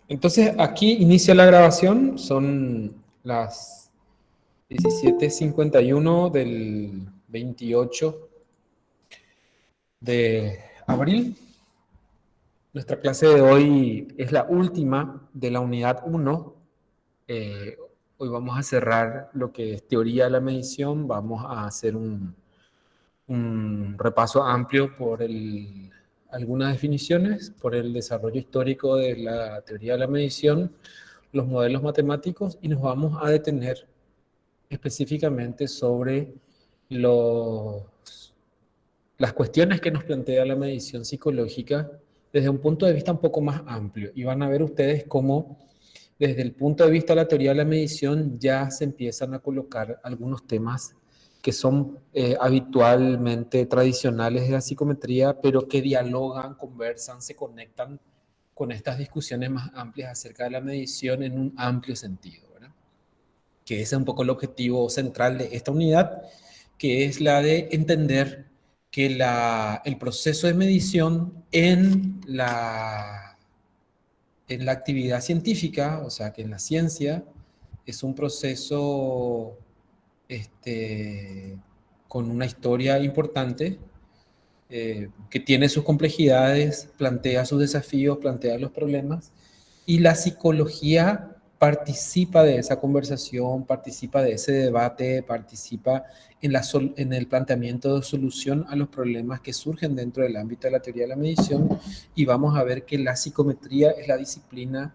Entonces, aquí inicia la grabación, son las 17:51 del 28 de abril. Nuestra clase de hoy es la última de la unidad 1. Hoy vamos a cerrar lo que es teoría de la medición, vamos a hacer un repaso amplio por algunas definiciones, por el desarrollo histórico de la teoría de la medición, los modelos matemáticos, y nos vamos a detener específicamente sobre las cuestiones que nos plantea la medición psicológica desde un punto de vista un poco más amplio. Y van a ver ustedes cómo desde el punto de vista de la teoría de la medición ya se empiezan a colocar algunos temas que son habitualmente tradicionales de la psicometría, pero que dialogan, conversan, se conectan con estas discusiones más amplias acerca de la medición en un amplio sentido, ¿verdad? Que ese es un poco el objetivo central de esta unidad, que es la de entender que el proceso de medición en la actividad científica, o sea, que en la ciencia, es un proceso con una historia importante, que tiene sus complejidades, plantea sus desafíos, plantea los problemas, y la psicología participa de esa conversación, participa de ese debate, participa en el planteamiento de solución a los problemas que surgen dentro del ámbito de la teoría de la medición, y vamos a ver que la psicometría es la disciplina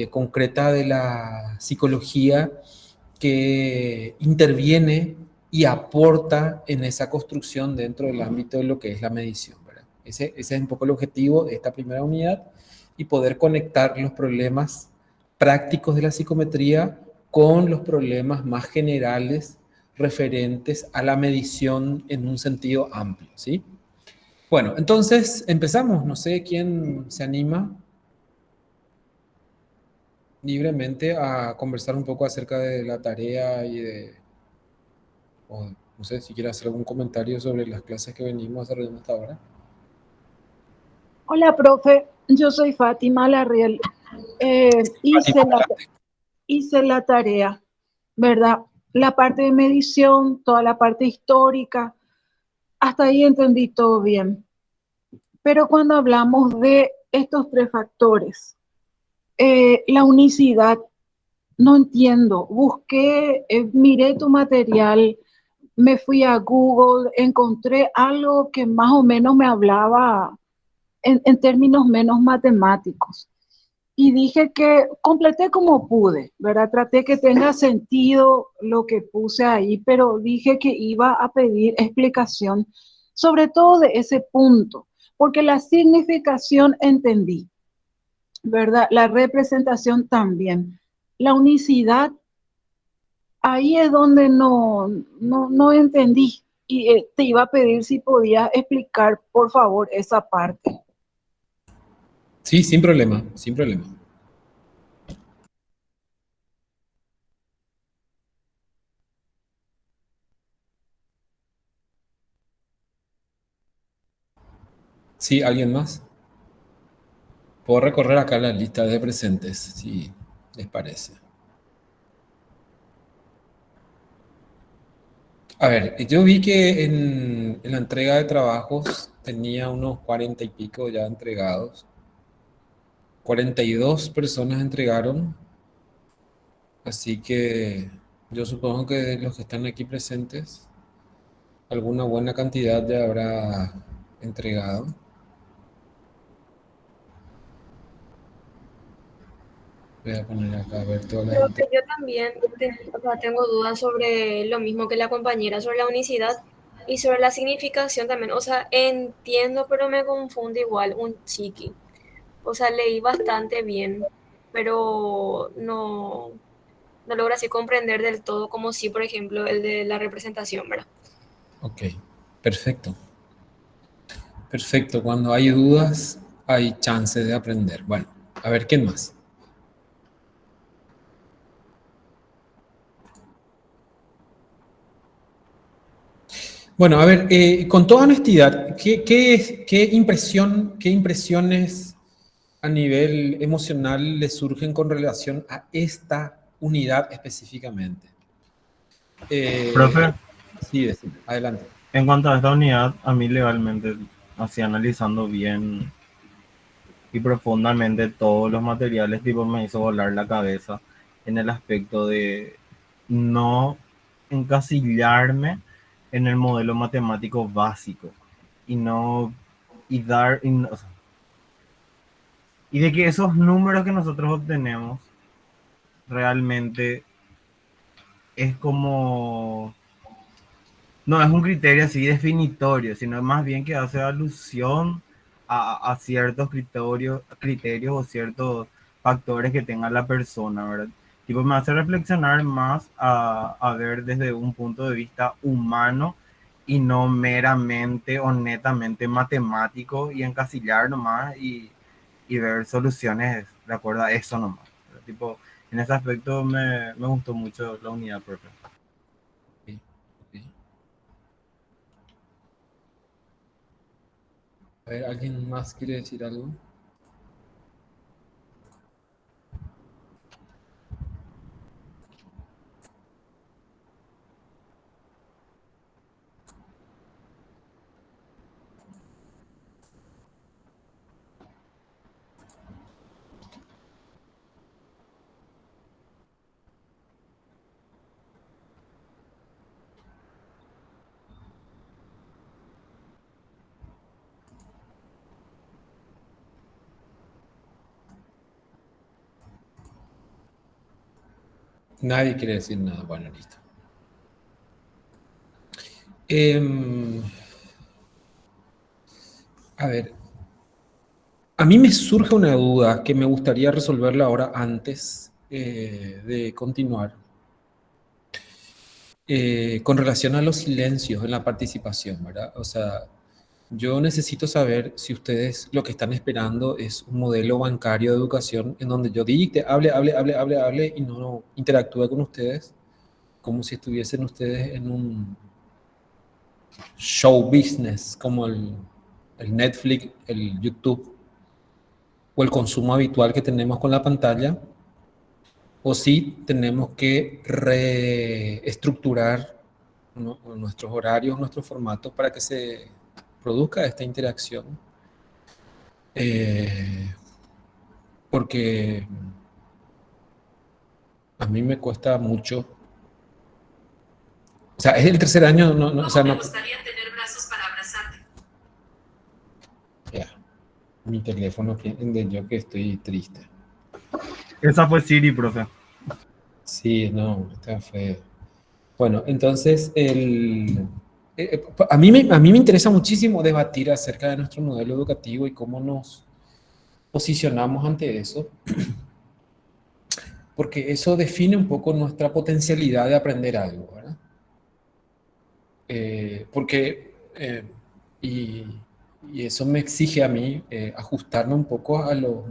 concreta de la psicología que interviene y aporta en esa construcción dentro del ámbito de lo que es la medición, ¿verdad? Ese es un poco el objetivo de esta primera unidad, y poder conectar los problemas prácticos de la psicometría con los problemas más generales referentes a la medición en un sentido amplio, ¿sí? Bueno, entonces empezamos. No sé quién se anima libremente a conversar un poco acerca de la tarea o no sé si quiere hacer algún comentario sobre las clases que venimos desarrollando hasta ahora. Hola, profe. Yo soy Fátima Larriel. Fátima, Hice la tarea, ¿verdad? La parte de medición, toda la parte histórica, hasta ahí entendí todo bien. Pero cuando hablamos de estos tres factores, la unicidad, no entiendo. Busqué, miré tu material, me fui a Google, encontré algo que más o menos me hablaba en términos menos matemáticos. Y dije que completé como pude, ¿verdad? Traté que tenga sentido lo que puse ahí, pero dije que iba a pedir explicación, sobre todo de ese punto, porque la significación entendí, ¿verdad? La representación también. La unicidad, ahí es donde no entendí. Y te iba a pedir si podías explicar, por favor, esa parte. Sí, sin problema, sin problema. Sí, ¿alguien más? Puedo recorrer acá la lista de presentes, si les parece. A ver, yo vi que en la entrega de trabajos tenía unos 40 y pico ya entregados. 42 personas entregaron, así que yo supongo que de los que están aquí presentes, alguna buena cantidad ya habrá entregado. Voy a poner acá a ver toda la gente. Profe, yo también o sea, tengo dudas sobre lo mismo que la compañera, sobre la unicidad y sobre la significación también. O sea, entiendo, pero me confunde igual un chiqui. O sea, leí bastante bien, pero no logro así comprender del todo como si, por ejemplo, el de la representación, ¿verdad? Ok, perfecto. Perfecto, cuando hay dudas hay chances de aprender. Bueno, a ver, ¿quién más? Bueno, a ver, con toda honestidad, ¿qué impresiones a nivel emocional le surgen con relación a esta unidad específicamente. Profe, Sí, adelante. en cuanto a esta unidad, a mí legalmente, así analizando bien y profundamente todos los materiales, tipo me hizo volar la cabeza en el aspecto de no encasillarme en el modelo matemático básico y no y dar o sea, y de que esos números que nosotros obtenemos realmente es como no es un criterio así definitorio, sino más bien que hace alusión a ciertos criterios o ciertos factores que tenga la persona, ¿verdad? Tipo, me hace reflexionar más a ver desde un punto de vista humano y no meramente o netamente matemático y encasillar nomás y ver soluciones de acuerdo a eso nomás, ¿verdad? Tipo, en ese aspecto me gustó mucho la unidad propia. Okay, okay. A ver, ¿alguien más quiere decir algo? Nadie quiere decir nada. Bueno, listo. A ver, a mí me surge una duda que me gustaría resolverla ahora antes de continuar. Con relación a los silencios en la participación, ¿verdad? O sea, yo necesito saber si ustedes lo que están esperando es un modelo bancario de educación en donde yo dicte, hable y no interactúe con ustedes como si estuviesen ustedes en un show business como el Netflix, el YouTube o el consumo habitual que tenemos con la pantalla, o si tenemos que reestructurar nuestros horarios, nuestros formatos para que se produzca esta interacción. Porque a mí me cuesta mucho. O sea, es el tercer año, o sea, Me no. gustaría tener brazos para abrazarte. Ya, mi teléfono entendió que estoy triste. Esa fue Siri, profe. Sí, no, esta fue. Bueno, entonces, a mí me interesa muchísimo debatir acerca de nuestro modelo educativo y cómo nos posicionamos ante eso, porque eso define un poco nuestra potencialidad de aprender algo, ¿verdad? Porque, y, y eso me exige a mí ajustarme un poco a los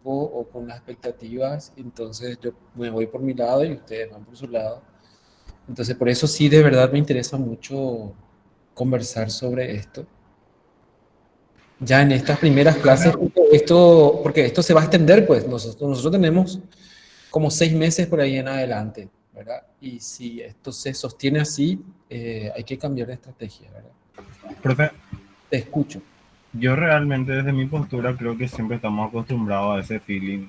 o con las expectativas, entonces yo me voy por mi lado y ustedes van por su lado. Entonces, por eso sí, de verdad me interesa mucho conversar sobre esto. Ya en estas primeras clases, porque esto se va a extender, pues nosotros tenemos como 6 meses por ahí en adelante, ¿verdad? Y si esto se sostiene así, hay que cambiar de estrategia, ¿verdad? Profe, Te escucho. yo realmente desde mi postura creo que siempre estamos acostumbrados a ese feeling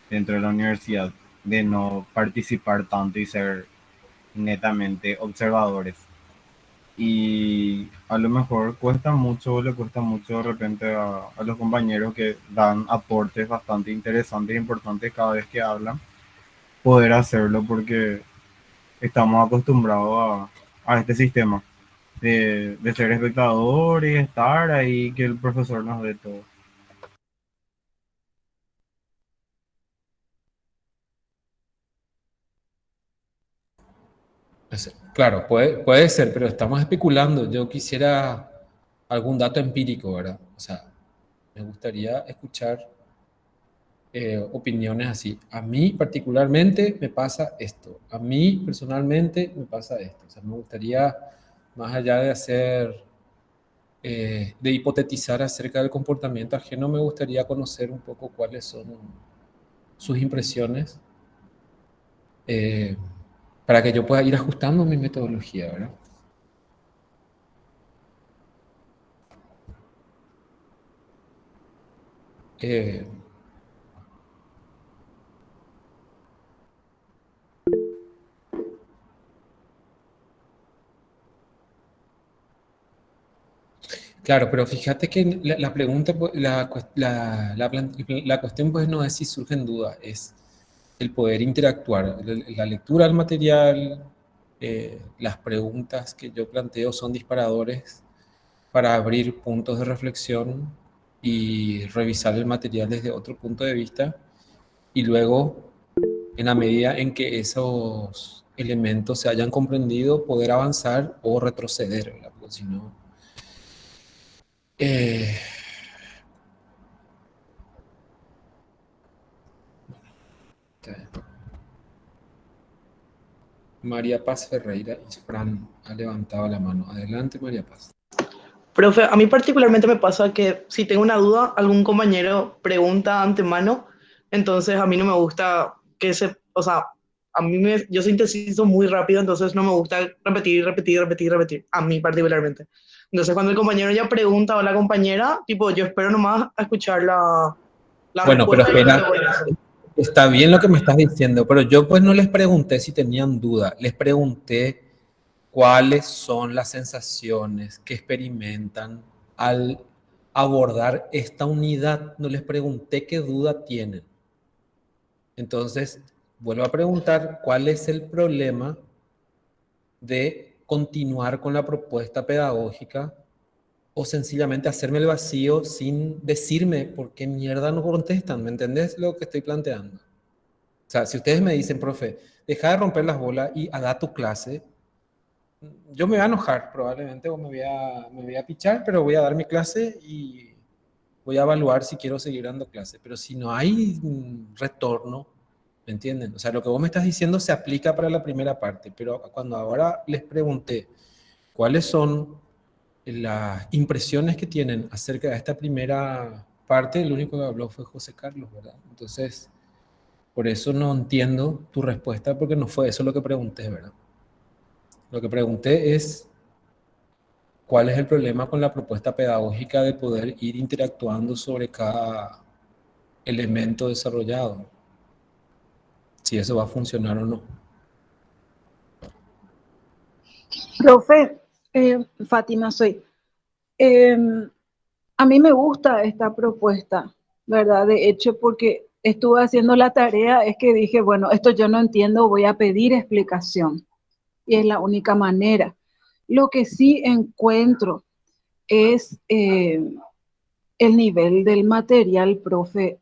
dentro de la universidad de no participar tanto y ser netamente observadores. Y a lo mejor cuesta mucho, le cuesta mucho de repente a los compañeros que dan aportes bastante interesantes e importantes cada vez que hablan, poder hacerlo porque estamos acostumbrados a este sistema de ser espectadores, estar ahí, que el profesor nos dé todo. Claro, puede ser, pero estamos especulando. Yo quisiera algún dato empírico, ¿verdad? O sea, me gustaría escuchar opiniones así. A mí particularmente me pasa esto. A mí personalmente me pasa esto. O sea, me gustaría, más allá de hacer, de hipotetizar acerca del comportamiento ajeno, me gustaría conocer un poco cuáles son sus impresiones, eh, para que yo pueda ir ajustando mi metodología, ¿verdad? Eh, Claro, pero fíjate que la pregunta, pues, la cuestión pues no es si surgen dudas, es el poder interactuar. La lectura del material, las preguntas que yo planteo son disparadores para abrir puntos de reflexión y revisar el material desde otro punto de vista y luego, en la medida en que esos elementos se hayan comprendido, poder avanzar o retroceder, ¿verdad? Porque si no... Eh, María Paz Ferreira y Fran ha levantado la mano. Adelante, María Paz. Profe, a mí particularmente me pasa que si tengo una duda, algún compañero pregunta antemano, entonces a mí no me gusta o sea, yo sintetizo muy rápido, entonces no me gusta repetir, repetir, repetir, repetir, a mí particularmente. Entonces cuando el compañero ya pregunta o la compañera, tipo, yo espero nomás a escuchar la Bueno, pero respuesta y espera, yo voy a hacer. está bien lo que me estás diciendo, pero yo pues no les pregunté si tenían duda, les pregunté cuáles son las sensaciones que experimentan al abordar esta unidad. No les pregunté qué duda tienen. Entonces, vuelvo a preguntar, ¿cuál es el problema de continuar con la propuesta pedagógica o sencillamente hacerme el vacío sin decirme por qué mierda no contestan? ¿Me entendés lo que estoy planteando? O sea, si ustedes me dicen, profe, deja de romper las bolas y da tu clase, yo me voy a enojar probablemente o me voy a pichar, pero voy a dar mi clase y voy a evaluar si quiero seguir dando clase. Pero si no hay retorno, ¿me entienden? O sea, lo que vos me estás diciendo se aplica para la primera parte, pero cuando ahora les pregunté cuáles son las impresiones que tienen acerca de esta primera parte, el único que habló fue José Carlos, ¿verdad? Entonces, por eso no entiendo tu respuesta, porque no fue eso lo que pregunté, ¿verdad? Lo que pregunté es cuál es el problema con la propuesta pedagógica de poder ir interactuando sobre cada elemento desarrollado, si eso va a funcionar o no. Profe, Fátima soy. A mí me gusta esta propuesta, ¿verdad? De hecho, porque estuve haciendo la tarea, es que dije, bueno, esto yo no entiendo, voy a pedir explicación. Y es la única manera. Lo que sí encuentro es el nivel del material, profe,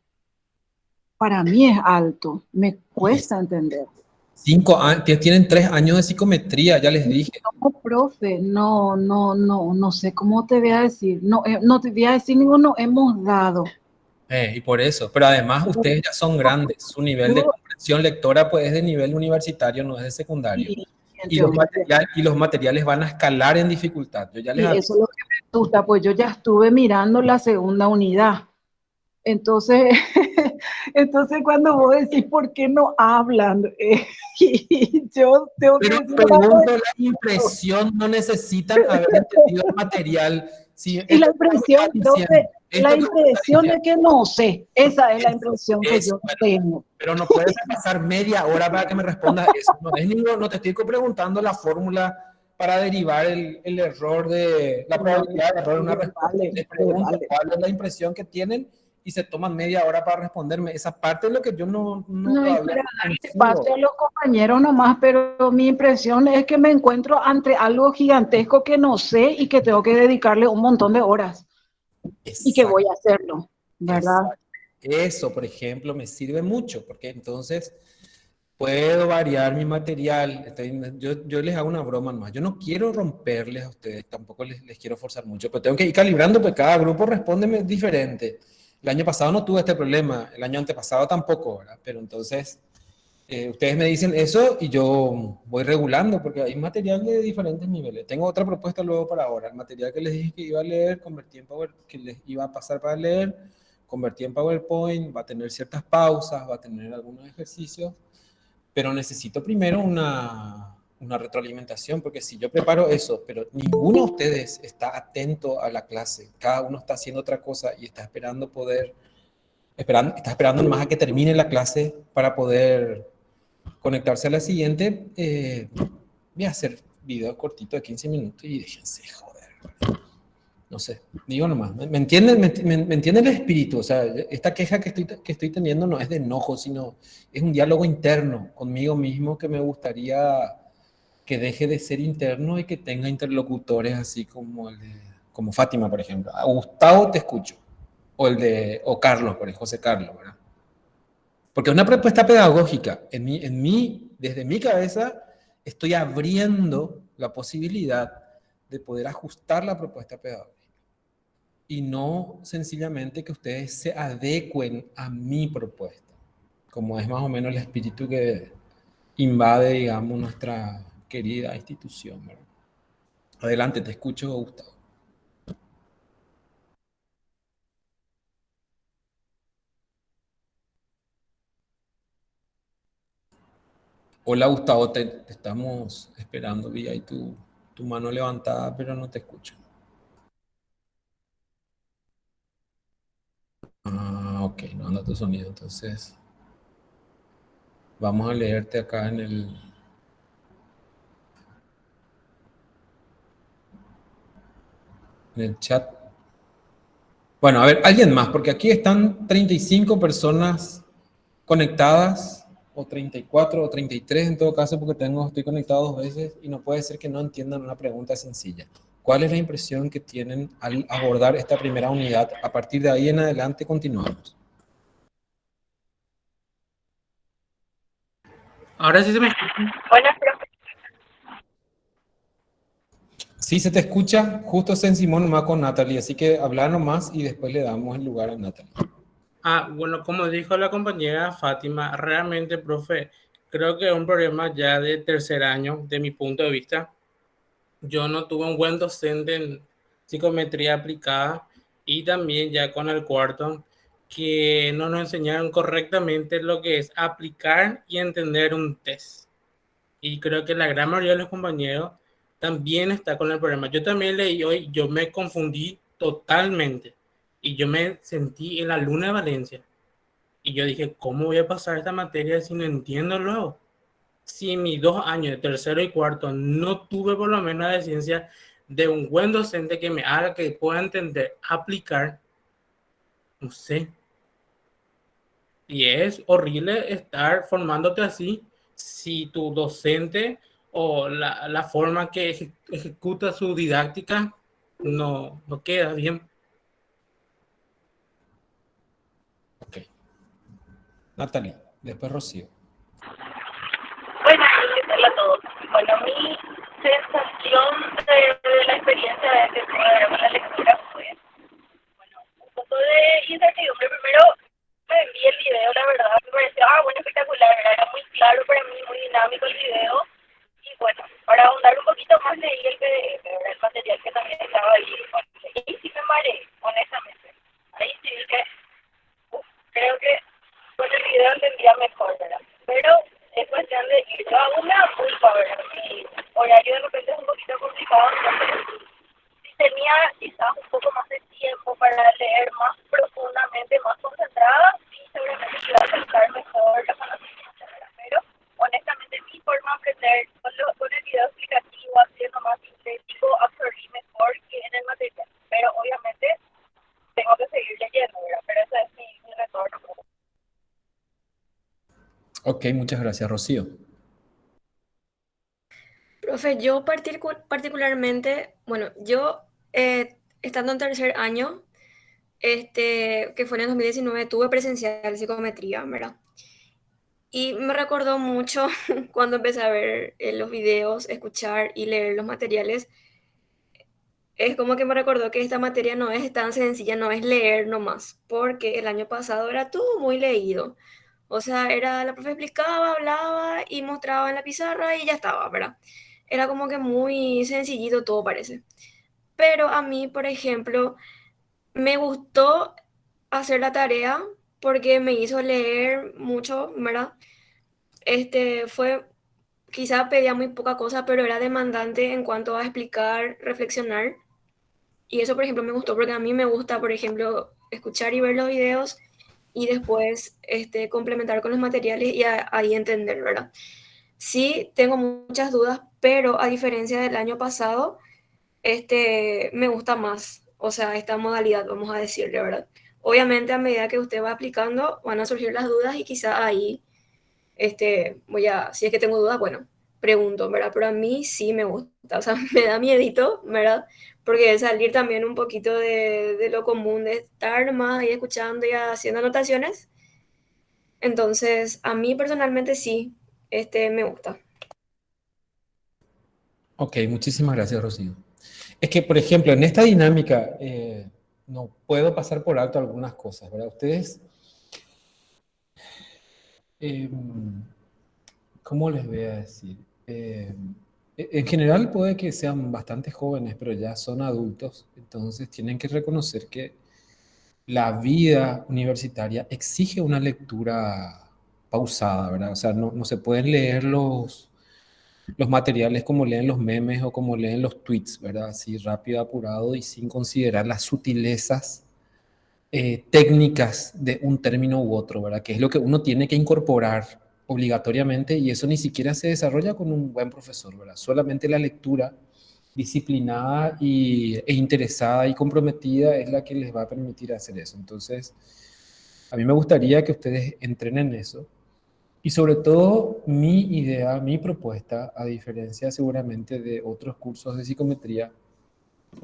para mí es alto, me cuesta entender. Tienen 3 años de psicometría, ya les dije. No, profe, no sé cómo te voy a decir, no te voy a decir ninguno hemos dado. Y por eso, pero además ustedes ya son grandes, su nivel de comprensión lectora pues es de nivel universitario, no es de secundario. Y los materiales van a escalar en dificultad. Yo ya les y eso es lo que me gusta, pues yo ya estuve mirando la segunda unidad. Entonces, entonces cuando vos decís, ¿por qué no hablan? Y yo tengo que decir, pregunto la impresión, no necesitan haber entendido el material. Si y la impresión, profe, la impresión es que no sé, esa es la impresión que yo tengo. Pero no puedes pasar media hora para que me respondas eso. No te estoy preguntando la fórmula para derivar el error de la probabilidad de error en una respuesta. Les pregunto cuál es la impresión que tienen y se toman media hora para responderme. Esa parte es lo que yo no todavía para darle espacio a los compañeros nomás, pero mi impresión es que me encuentro ante algo gigantesco que no sé y que tengo que dedicarle un montón de horas. Exacto. Y que voy a hacerlo, ¿verdad? Exacto. Eso, por ejemplo, me sirve mucho, porque entonces puedo variar mi material. Yo les hago una broma nomás. Yo no quiero romperles a ustedes, tampoco les quiero forzar mucho, pero tengo que ir calibrando, porque cada grupo responde diferente. El año pasado no tuve este problema, el año antepasado tampoco, ¿verdad? Pero entonces, ustedes me dicen eso y yo voy regulando, porque hay material de diferentes niveles. Tengo otra propuesta luego para ahora. El material que les dije que iba a leer, convertí en PowerPoint, que les iba a pasar para leer, convertí en PowerPoint, va a tener ciertas pausas, va a tener algunos ejercicios, pero necesito primero una retroalimentación, porque si yo preparo eso, pero ninguno de ustedes está atento a la clase, cada uno está haciendo otra cosa y está esperando está esperando nomás a que termine la clase para poder conectarse a la siguiente, voy a hacer videos cortitos de 15 minutos y déjense joder. No sé, digo nomás, ¿me entienden? ¿Me entienden el espíritu? O sea, esta queja que estoy teniendo no es de enojo, sino es un diálogo interno conmigo mismo que me gustaría que deje de ser interno y que tenga interlocutores así como Fátima, por ejemplo. A Gustavo te escucho, o Carlos, por ejemplo, José Carlos, ¿verdad? Porque es una propuesta pedagógica. Desde mi cabeza, estoy abriendo la posibilidad de poder ajustar la propuesta pedagógica y no sencillamente que ustedes se adecuen a mi propuesta, como es más o menos el espíritu que invade, digamos, nuestra querida institución, ¿verdad? Adelante, te escucho, Gustavo. Hola, Gustavo, te estamos esperando, vi ahí tu mano levantada, pero no te escucho. Ah, ok, no anda tu sonido, entonces vamos a leerte acá en el chat. Bueno, a ver, alguien más, porque aquí están 35 personas conectadas, o 34 o 33 en todo caso, porque estoy conectado 2 veces y no puede ser que no entiendan una pregunta sencilla. ¿Cuál es la impresión que tienen al abordar esta primera unidad? A partir de ahí en adelante continuamos. Ahora sí se me escucha. Buenas, profe. Sí, se te escucha, justo se encimó nomás con Natalie, así que habla nomás y después le damos el lugar a Natalie. Bueno, como dijo la compañera Fátima, realmente, profe, creo que es un problema ya de tercer año, de mi punto de vista. Yo no tuve un buen docente en psicometría aplicada y también ya con el cuarto, que no nos enseñaron correctamente lo que es aplicar y entender un test. Y creo que la gran mayoría de los compañeros también está con el problema. Yo también leí hoy, yo me confundí totalmente y yo me sentí en la luna de Valencia. Y yo dije, ¿cómo voy a pasar esta materia si no entiendo luego? Si en mis 2 años de tercero y cuarto no tuve por lo menos la decencia de un buen docente que me haga que pueda entender, aplicar, no sé. Y es horrible estar formándote así si tu docente o la forma que ejecuta su didáctica no queda bien. Ok. Natalie, después Rocío. Bueno, ¿qué tal a todos? Bueno, mi sensación de la experiencia de que tuve con la lectura fue, bueno, un poco de incertidumbre. Primero me vi el video, la verdad, me pareció, bueno, espectacular, era muy claro para mí, muy dinámico el video. Y bueno, para ahondar un poquito más leí el PDF, ¿verdad? El material que también estaba ahí. Y sí me mareé, honestamente. Ahí sí dije, creo que con el video entendía mejor, ¿verdad? Pero es cuestión de ir. Yo hago una culpa, ¿verdad? Mi horario de repente es un poquito complicado, entonces si tenía quizás un poco más de tiempo para leer más profundamente, más concentrada, sí, seguramente iba a aceptar mejor la conocimiento, ¿verdad? Pero honestamente mi forma de aprender con el video explicativo, haciendo más sintético, absorbí mejor que en el material. Pero obviamente tengo que seguir leyendo, ¿verdad? Pero ese es mi retorno. Ok, muchas gracias, Rocío. Profe, yo particularmente, bueno, yo estando en tercer año, que fue en el 2019, tuve presencial psicometría, ¿verdad? Y me recordó mucho cuando empecé a ver los videos, escuchar y leer los materiales, es como que me recordó que esta materia no es tan sencilla, no es leer nomás, porque el año pasado era todo muy leído. O sea, era la profe explicaba, hablaba y mostraba en la pizarra y ya estaba, ¿verdad? Era como que muy sencillito todo parece. Pero a mí, por ejemplo, me gustó hacer la tarea porque me hizo leer mucho, ¿verdad? Fue, quizá pedía muy poca cosa, pero era demandante en cuanto a explicar, reflexionar. Y eso, por ejemplo, me gustó porque a mí me gusta, por ejemplo, escuchar y ver los videos y después complementar con los materiales y ahí entender, ¿verdad? Sí, tengo muchas dudas, pero a diferencia del año pasado, me gusta más, o sea, esta modalidad, vamos a decirle, ¿verdad? Obviamente, a medida que usted va aplicando, van a surgir las dudas y quizá ahí, si es que tengo dudas, bueno, pregunto, ¿verdad? Pero a mí sí me gusta, o sea, me da miedito, ¿verdad? Porque es salir también un poquito de lo común, de estar más ahí escuchando y haciendo anotaciones. Entonces, a mí personalmente sí, me gusta. Ok, muchísimas gracias, Rocío. Es que, por ejemplo, en esta dinámica no puedo pasar por alto algunas cosas, ¿verdad? Ustedes, eh, ¿cómo les voy a decir? En general puede que sean bastante jóvenes, pero ya son adultos, entonces tienen que reconocer que la vida universitaria exige una lectura pausada, ¿verdad? O sea, no se pueden leer los materiales como leen los memes o como leen los tweets, ¿verdad? Así rápido, apurado y sin considerar las sutilezas técnicas de un término u otro, ¿verdad? Que es lo que uno tiene que incorporar obligatoriamente y eso ni siquiera se desarrolla con un buen profesor, ¿verdad? Solamente la lectura disciplinada e interesada y comprometida es la que les va a permitir hacer eso. Entonces, a mí me gustaría que ustedes entrenen en eso. Y sobre todo, mi idea, mi propuesta, a diferencia seguramente de otros cursos de psicometría,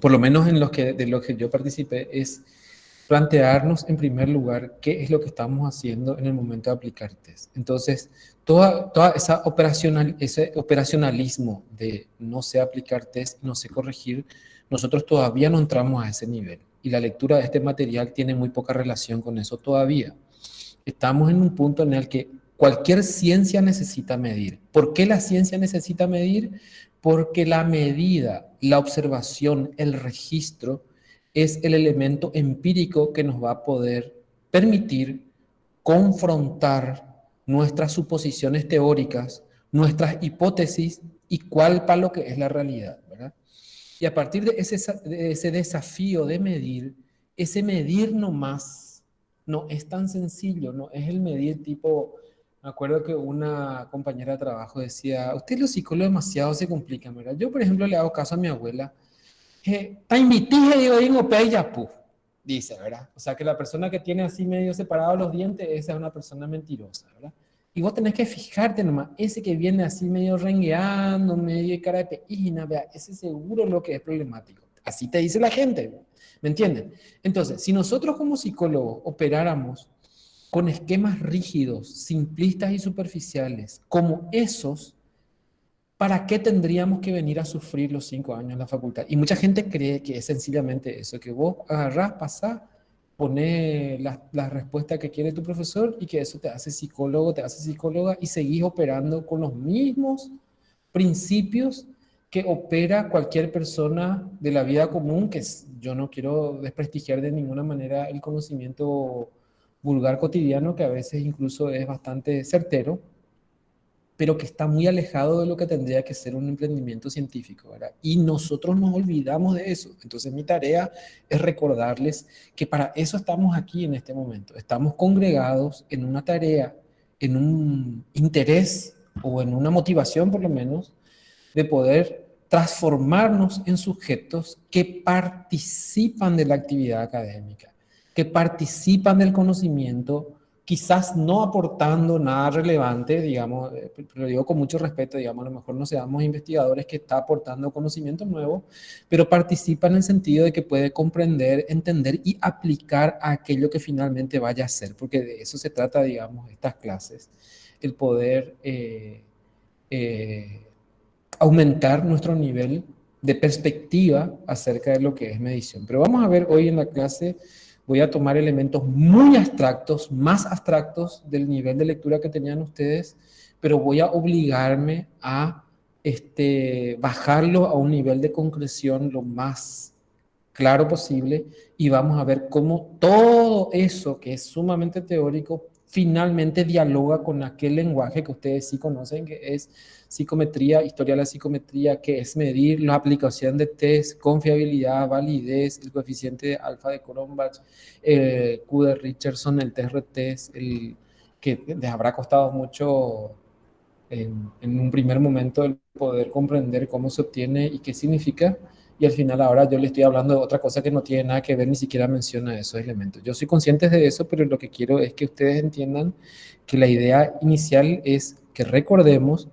por lo menos en de los que yo participé, es plantearnos en primer lugar qué es lo que estamos haciendo en el momento de aplicar test. Entonces, toda ese operacionalismo de no sé aplicar test, no sé corregir, nosotros todavía no entramos a ese nivel. Y la lectura de este material tiene muy poca relación con eso todavía. Estamos en un punto en el que cualquier ciencia necesita medir. ¿Por qué la ciencia necesita medir? Porque la medida, la observación, el registro es el elemento empírico que nos va a poder permitir confrontar nuestras suposiciones teóricas, nuestras hipótesis y cuál para lo que es la realidad, ¿verdad? Y a partir de ese desafío de medir, ese medir nomás no es tan sencillo, no es el medir tipo, me acuerdo que una compañera de trabajo decía, usted los psicólogos demasiado se complican, ¿verdad? Yo, por ejemplo, le hago caso a mi abuela, está invitije, digo, digo, peyapu, dice, ¿verdad? O sea, que la persona que tiene así medio separados los dientes, esa es una persona mentirosa, ¿verdad? Y vos tenés que fijarte nomás, ese que viene así medio rengueando, medio cara de peína, vea, ese seguro es lo que es problemático. Así te dice la gente, ¿me entienden? Entonces, si nosotros como psicólogos operáramos con esquemas rígidos, simplistas y superficiales, como esos, ¿para qué tendríamos que venir a sufrir los 5 años en la facultad? Y mucha gente cree que es sencillamente eso, que vos agarrás, pasás, ponés la respuesta que quiere tu profesor y que eso te hace psicólogo, te hace psicóloga y seguís operando con los mismos principios que opera cualquier persona de la vida común, yo no quiero desprestigiar de ninguna manera el conocimiento vulgar cotidiano, que a veces incluso es bastante certero, pero que está muy alejado de lo que tendría que ser un emprendimiento científico, ¿verdad? Y nosotros nos olvidamos de eso. Entonces mi tarea es recordarles que para eso estamos aquí en este momento. Estamos congregados en una tarea, en un interés o en una motivación por lo menos, de poder transformarnos en sujetos que participan de la actividad académica, que participan del conocimiento, quizás no aportando nada relevante, digamos, lo digo con mucho respeto, digamos, a lo mejor no seamos investigadores que está aportando conocimiento nuevo, pero participan en el sentido de que puede comprender, entender y aplicar a aquello que finalmente vaya a ser, porque de eso se trata, digamos, estas clases, el poder aumentar nuestro nivel de perspectiva acerca de lo que es medición. Pero vamos a ver hoy en la clase, voy a tomar elementos muy abstractos, más abstractos del nivel de lectura que tenían ustedes, pero voy a obligarme a bajarlo a un nivel de concreción lo más claro posible y vamos a ver cómo todo eso que es sumamente teórico finalmente dialoga con aquel lenguaje que ustedes sí conocen, que es psicometría, historia de la psicometría, que es medir la aplicación de test, confiabilidad, validez, el coeficiente de alfa de Cronbach, Q de Richardson, el test-retest, que les habrá costado mucho en un primer momento el poder comprender cómo se obtiene y qué significa. Y al final ahora yo le estoy hablando de otra cosa que no tiene nada que ver, ni siquiera menciona esos elementos. Yo soy consciente de eso, pero lo que quiero es que ustedes entiendan que la idea inicial es que recordemos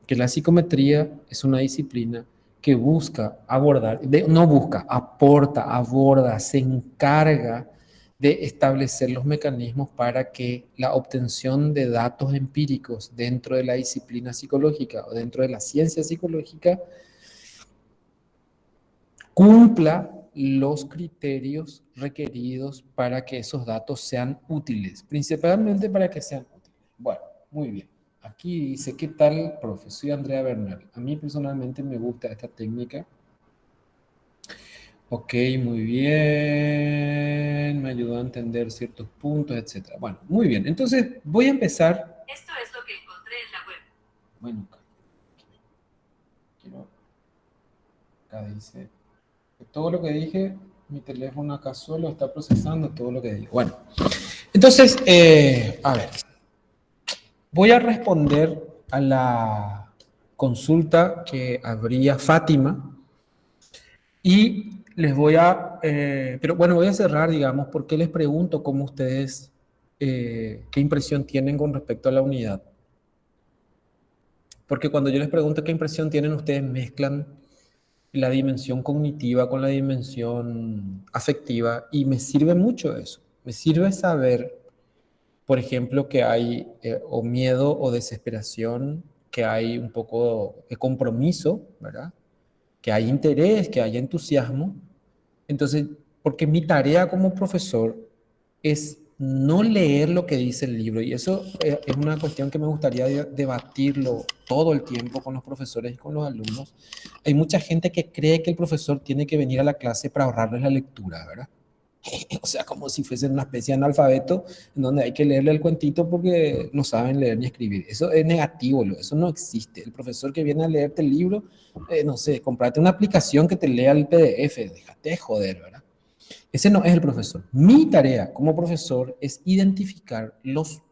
que la psicometría es una disciplina que busca abordar, no busca, aporta, aborda, se encarga de establecer los mecanismos para que la obtención de datos empíricos dentro de la disciplina psicológica o dentro de la ciencia psicológica cumpla los criterios requeridos para que esos datos sean útiles, principalmente para que sean útiles. Bueno, muy bien. Aquí dice, ¿qué tal, profe? Soy Andrea Bernal. A mí personalmente me gusta esta técnica. Ok, muy bien. Me ayudó a entender ciertos puntos, etc. Bueno, muy bien. Entonces, voy a empezar. Esto es lo que encontré en la web. Bueno, acá dice que todo lo que dije, mi teléfono acá solo está procesando todo lo que dije. Bueno, entonces, a ver. Voy a responder a la consulta que abría Fátima y les voy a, pero bueno, voy a cerrar, digamos, porque les pregunto cómo ustedes, qué impresión tienen con respecto a la unidad. Porque cuando yo les pregunto qué impresión tienen, ustedes mezclan la dimensión cognitiva con la dimensión afectiva y me sirve mucho eso. Me sirve saber, por ejemplo, que hay o miedo o desesperación, que hay un poco de compromiso, ¿verdad? Que hay interés, que hay entusiasmo. Entonces, porque mi tarea como profesor es no leer lo que dice el libro, y eso es una cuestión que me gustaría debatirlo todo el tiempo con los profesores y con los alumnos. Hay mucha gente que cree que el profesor tiene que venir a la clase para ahorrarles la lectura, ¿verdad? O sea, como si fuesen una especie de analfabeto en donde hay que leerle el cuentito porque no saben leer ni escribir. Eso es negativo, eso no existe. El profesor que viene a leerte el libro, no sé, comprate una aplicación que te lea el PDF, déjate de joder, ¿verdad? Ese no es el profesor. Mi tarea como profesor es identificar los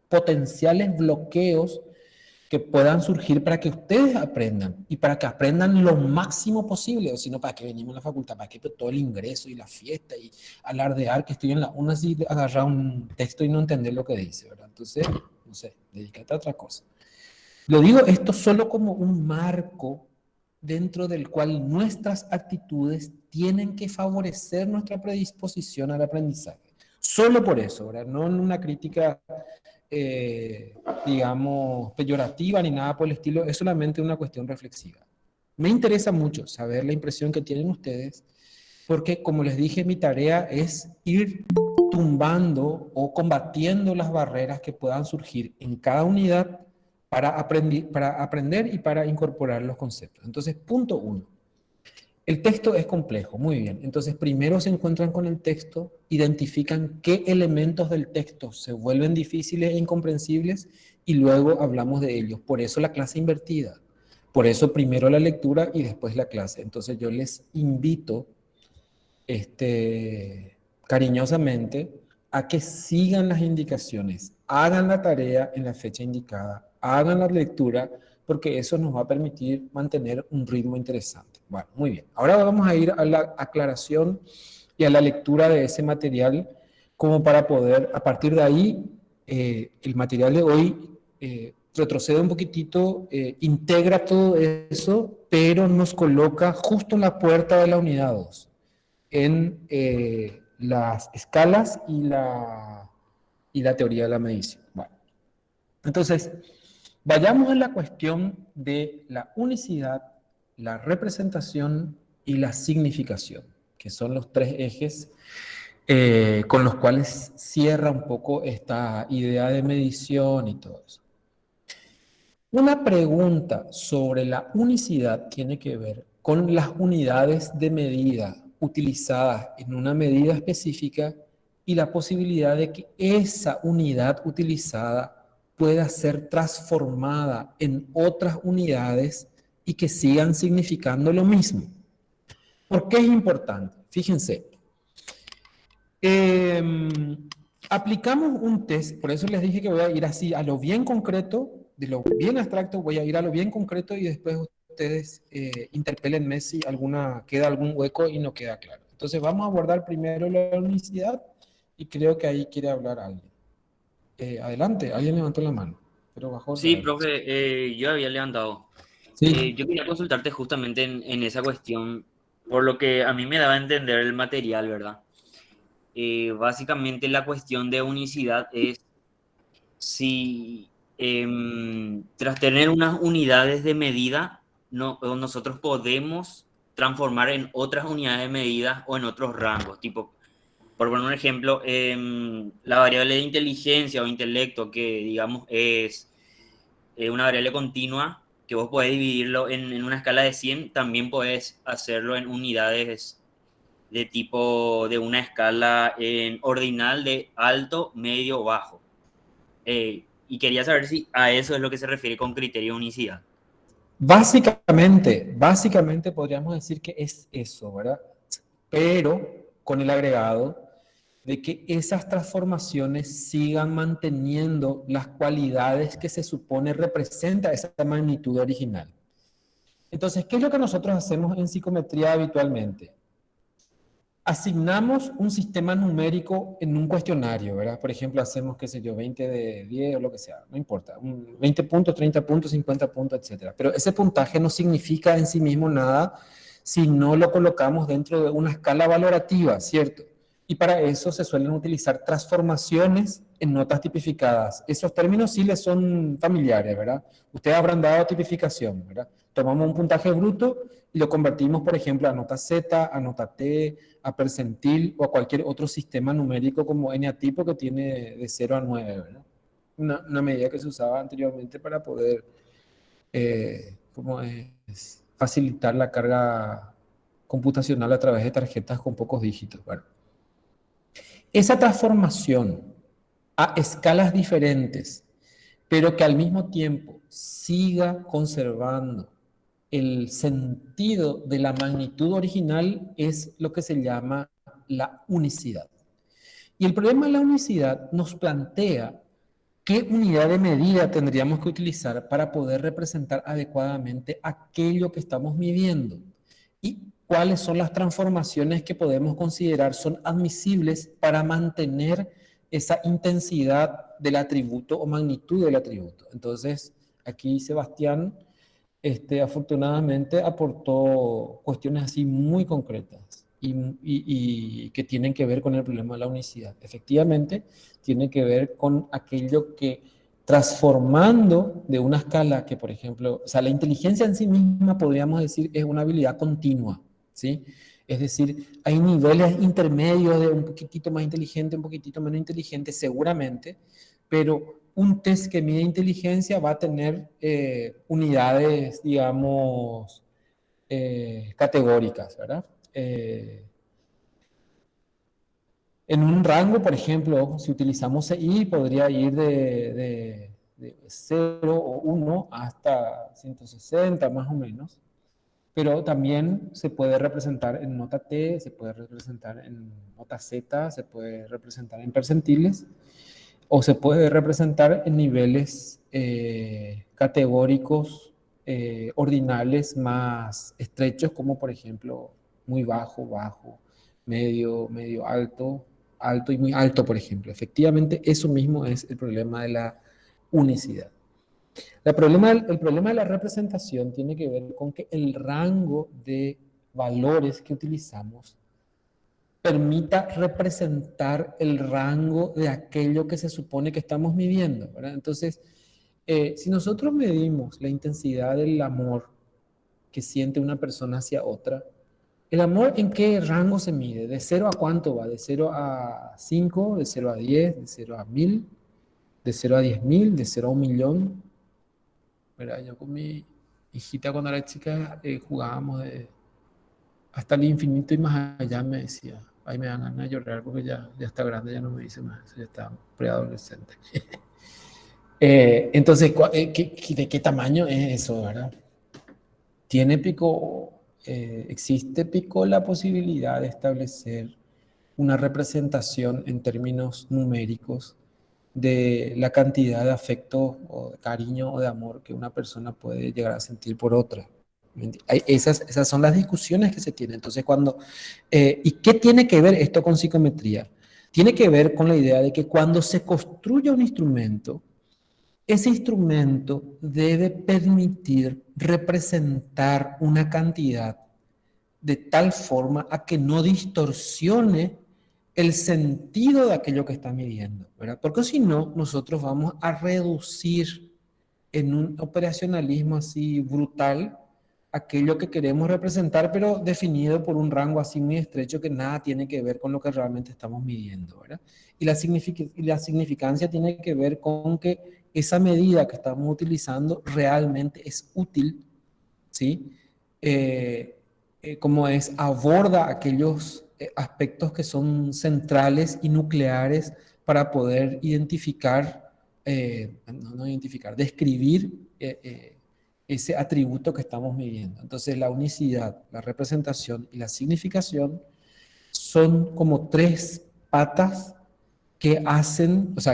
potenciales bloqueos que puedan surgir para que ustedes aprendan y para que aprendan lo máximo posible, o si no, para que venimos a la facultad, para que todo el ingreso y la fiesta y alardear que estoy en la una, así agarrar un texto y no entender lo que dice, ¿verdad? Entonces, no sé, dedícate a otra cosa. Lo digo esto solo como un marco dentro del cual nuestras actitudes tienen que favorecer nuestra predisposición al aprendizaje. Solo por eso, ¿verdad? No en una crítica digamos, peyorativa ni nada por el estilo, es solamente una cuestión reflexiva. Me interesa mucho saber la impresión que tienen ustedes, porque como les dije, mi tarea es ir tumbando o combatiendo las barreras que puedan surgir en cada unidad para aprender y para incorporar los conceptos. Entonces, punto 1. El texto es complejo, muy bien. Entonces, primero se encuentran con el texto, identifican qué elementos del texto se vuelven difíciles e incomprensibles y luego hablamos de ellos. Por eso la clase invertida. Por eso primero la lectura y después la clase. Entonces, yo les invito cariñosamente a que sigan las indicaciones, hagan la tarea en la fecha indicada, hagan la lectura, porque eso nos va a permitir mantener un ritmo interesante. Bueno, muy bien. Ahora vamos a ir a la aclaración y a la lectura de ese material, como para poder, a partir de ahí, el material de hoy retrocede un poquitito, integra todo eso, pero nos coloca justo en la puerta de la unidad 2, en las escalas y la teoría de la medición. Bueno, entonces, vayamos a la cuestión de la unicidad, la representación y la significación, que son los tres ejes con los cuales cierra un poco esta idea de medición y todo eso. Una pregunta sobre la unicidad tiene que ver con las unidades de medida utilizadas en una medida específica y la posibilidad de que esa unidad utilizada pueda ser transformada en otras unidades y que sigan significando lo mismo. ¿Por qué es importante? Fíjense, aplicamos un test, por eso les dije que voy a ir así a lo bien concreto, de lo bien abstracto voy a ir a lo bien concreto y después ustedes interpélenme si queda algún hueco y no queda claro. Entonces vamos a abordar primero la unicidad y creo que ahí quiere hablar alguien. Adelante, alguien levantó la mano, pero bajó otra Sí, vez. profe, yo había levantado. Sí. Yo quería consultarte justamente en esa cuestión, por lo que a mí me daba a entender el material, ¿verdad? Básicamente la cuestión de unicidad es si tras tener unas unidades de medida, nosotros podemos transformar en otras unidades de medida o en otros rangos, tipo, por poner un ejemplo, la variable de inteligencia o intelecto, que digamos es una variable continua, que vos podés dividirlo en una escala de 100, también podés hacerlo en unidades de tipo de una escala en ordinal de alto, medio, bajo. Y quería saber si a eso es lo que se refiere con criterio de unicidad. Básicamente podríamos decir que es eso, ¿verdad? Pero con el agregado de que esas transformaciones sigan manteniendo las cualidades que se supone representa esa magnitud original. Entonces, ¿qué es lo que nosotros hacemos en psicometría habitualmente? Asignamos un sistema numérico en un cuestionario, ¿verdad? Por ejemplo, hacemos, qué sé yo, 20 de 10 o lo que sea, no importa, 20 puntos, 30 puntos, 50 puntos, etc. Pero ese puntaje no significa en sí mismo nada si no lo colocamos dentro de una escala valorativa, ¿cierto? Y para eso se suelen utilizar transformaciones en notas tipificadas. Esos términos sí les son familiares, ¿verdad? Ustedes habrán dado tipificación, ¿verdad? Tomamos un puntaje bruto y lo convertimos, por ejemplo, a nota Z, a nota T, a percentil o a cualquier otro sistema numérico como eneatipo que tiene de 0 a 9, ¿verdad? Una medida que se usaba anteriormente para poder facilitar la carga computacional a través de tarjetas con pocos dígitos. Bueno, esa transformación a escalas diferentes, pero que al mismo tiempo siga conservando el sentido de la magnitud original, es lo que se llama la unicidad. Y el problema de la unicidad nos plantea qué unidad de medida tendríamos que utilizar para poder representar adecuadamente aquello que estamos midiendo y cuáles son las transformaciones que podemos considerar son admisibles para mantener esa intensidad del atributo o magnitud del atributo. Entonces, aquí Sebastián afortunadamente aportó cuestiones así muy concretas y que tienen que ver con el problema de la unicidad. Efectivamente, tiene que ver con aquello que transformando de una escala que, por ejemplo, o sea, la inteligencia en sí misma podríamos decir es una habilidad continua, ¿sí? Es decir, hay niveles intermedios de un poquitito más inteligente, un poquitito menos inteligente, seguramente, pero un test que mide inteligencia va a tener unidades, digamos, categóricas, ¿verdad? En un rango, por ejemplo, si utilizamos CI, podría ir de 0 o 1 hasta 160 más o menos, pero también se puede representar en nota T, se puede representar en nota Z, se puede representar en percentiles, o se puede representar en niveles categóricos ordinales más estrechos, como por ejemplo muy bajo, bajo, medio, medio alto, alto y muy alto, por ejemplo. Efectivamente, eso mismo es el problema de la unicidad. El problema de la representación tiene que ver con que el rango de valores que utilizamos permita representar el rango de aquello que se supone que estamos midiendo, ¿verdad? Entonces, si nosotros medimos la intensidad del amor que siente una persona hacia otra. ¿El amor en qué rango se mide? ¿De 0 a cuánto va? ¿De 0 a 5? ¿De 0 a 10? ¿De 0 a 1000? ¿De 0 a 10.000? ¿De 0 a 1.000.000? Mira, yo con mi hijita cuando era chica jugábamos hasta el infinito y más allá, me decía. Ahí me dan ganas de llorar porque ya está grande, ya no me dice más, ya está preadolescente. Entonces, ¿de qué tamaño es eso, verdad? ¿Existe, Pico, la posibilidad de establecer una representación en términos numéricos de la cantidad de afecto o de cariño o de amor que una persona puede llegar a sentir por otra? Esas son las discusiones que se tienen. Entonces, ¿y qué tiene que ver esto con psicometría? Tiene que ver con la idea de que cuando se construye un instrumento, ese instrumento debe permitir representar una cantidad de tal forma a que no distorsione el sentido de aquello que está midiendo, ¿verdad? Porque si no, nosotros vamos a reducir en un operacionalismo así brutal aquello que queremos representar, pero definido por un rango así muy estrecho que nada tiene que ver con lo que realmente estamos midiendo, ¿verdad? Y la significancia tiene que ver con que esa medida que estamos utilizando realmente es útil, ¿sí? Como aborda aquellos aspectos que son centrales y nucleares para poder describir ese atributo que estamos midiendo. Entonces, la unicidad, la representación y la significación son como tres patas que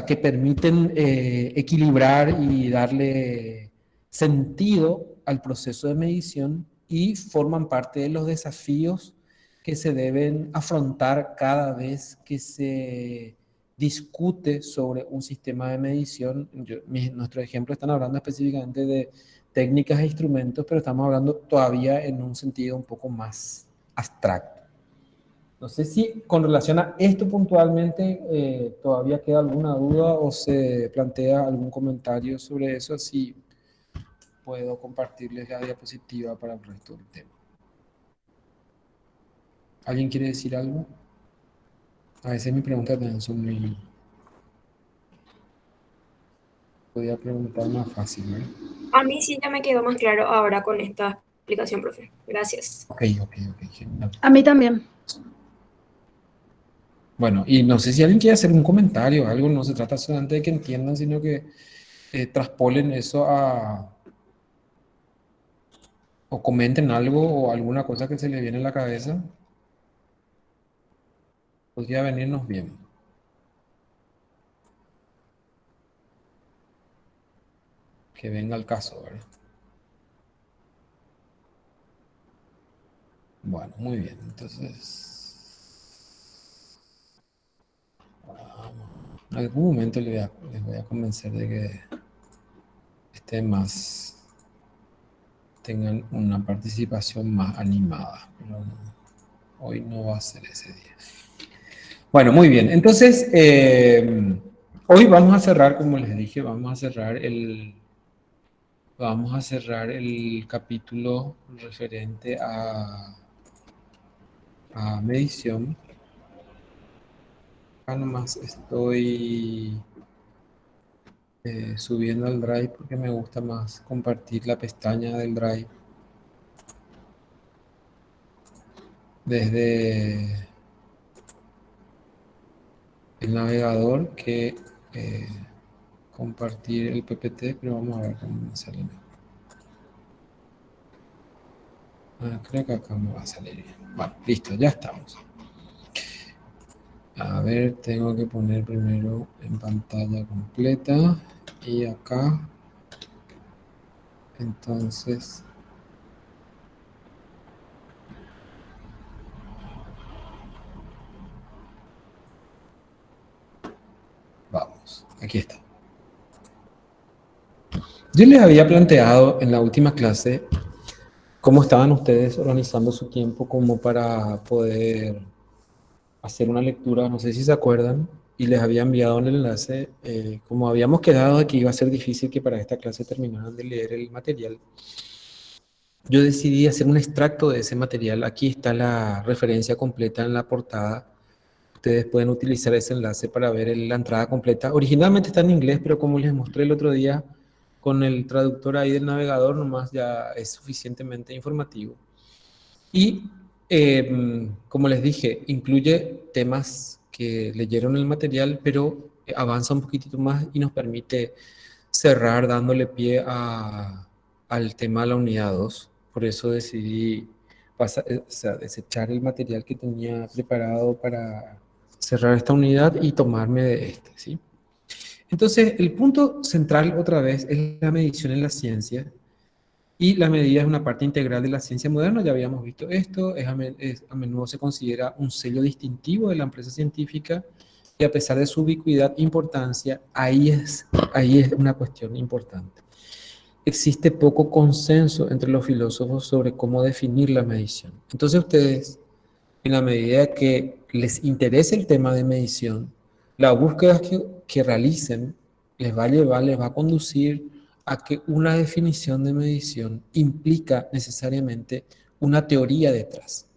que permiten equilibrar y darle sentido al proceso de medición y forman parte de los desafíos que se deben afrontar cada vez que se discute sobre un sistema de medición. Nuestros ejemplos están hablando específicamente de técnicas e instrumentos, pero estamos hablando todavía en un sentido un poco más abstracto. No sé si con relación a esto puntualmente todavía queda alguna duda o se plantea algún comentario sobre eso, así puedo compartirles la diapositiva para el resto del tema. ¿Alguien quiere decir algo? A veces mis preguntas también son muy... Podría preguntar más fácil, ¿verdad? A mí sí ya me quedó más claro ahora con esta explicación, profe. Gracias. Ok, genial. A mí también. Bueno, y no sé si alguien quiere hacer un comentario o algo, no se trata solamente de que entiendan, sino que traspolen eso o comenten algo o alguna cosa que se les viene a la cabeza. Podría venirnos bien. Que venga el caso, ¿verdad? Bueno, muy bien. Entonces, en algún momento les voy a convencer de que tengan una participación más animada, pero hoy no va a ser ese día. Bueno, muy bien. Entonces, hoy vamos a cerrar, como les dije, vamos a cerrar el capítulo referente a medición. Acá nomás estoy subiendo al Drive porque me gusta más compartir la pestaña del Drive desde el navegador que compartir el PPT, pero vamos a ver cómo me sale mejor. Creo que acá me va a salir bien. Bueno, listo, ya estamos. A ver, tengo que poner primero en pantalla completa y acá. Entonces, vamos, aquí está. Yo les había planteado en la última clase cómo estaban ustedes organizando su tiempo como para poder hacer una lectura, no sé si se acuerdan, y les había enviado un enlace, como habíamos quedado de que iba a ser difícil que para esta clase terminaran de leer el material. yo decidí hacer un extracto de ese material. Aquí está la referencia completa en la portada. Ustedes pueden utilizar ese enlace para ver la entrada completa. Originalmente está en inglés, pero como les mostré el otro día, con el traductor ahí del navegador nomás ya es suficientemente informativo. Y como les dije, incluye temas que leyeron el material, pero avanza un poquitito más y nos permite cerrar dándole pie al tema de la unidad 2. Por eso decidí o sea, desechar el material que tenía preparado para cerrar esta unidad y tomarme de este, ¿sí? Entonces, el punto central otra vez es la medición en la ciencia, y la medida es una parte integral de la ciencia moderna. Ya habíamos visto esto, a menudo se considera un sello distintivo de la empresa científica, y a pesar de su ubicuidad e importancia, ahí es una cuestión importante. Existe poco consenso entre los filósofos sobre cómo definir la medición. Entonces ustedes, en la medida que les interese el tema de medición, la búsqueda que realicen les va a conducir a que una definición de medición implica necesariamente una teoría detrás.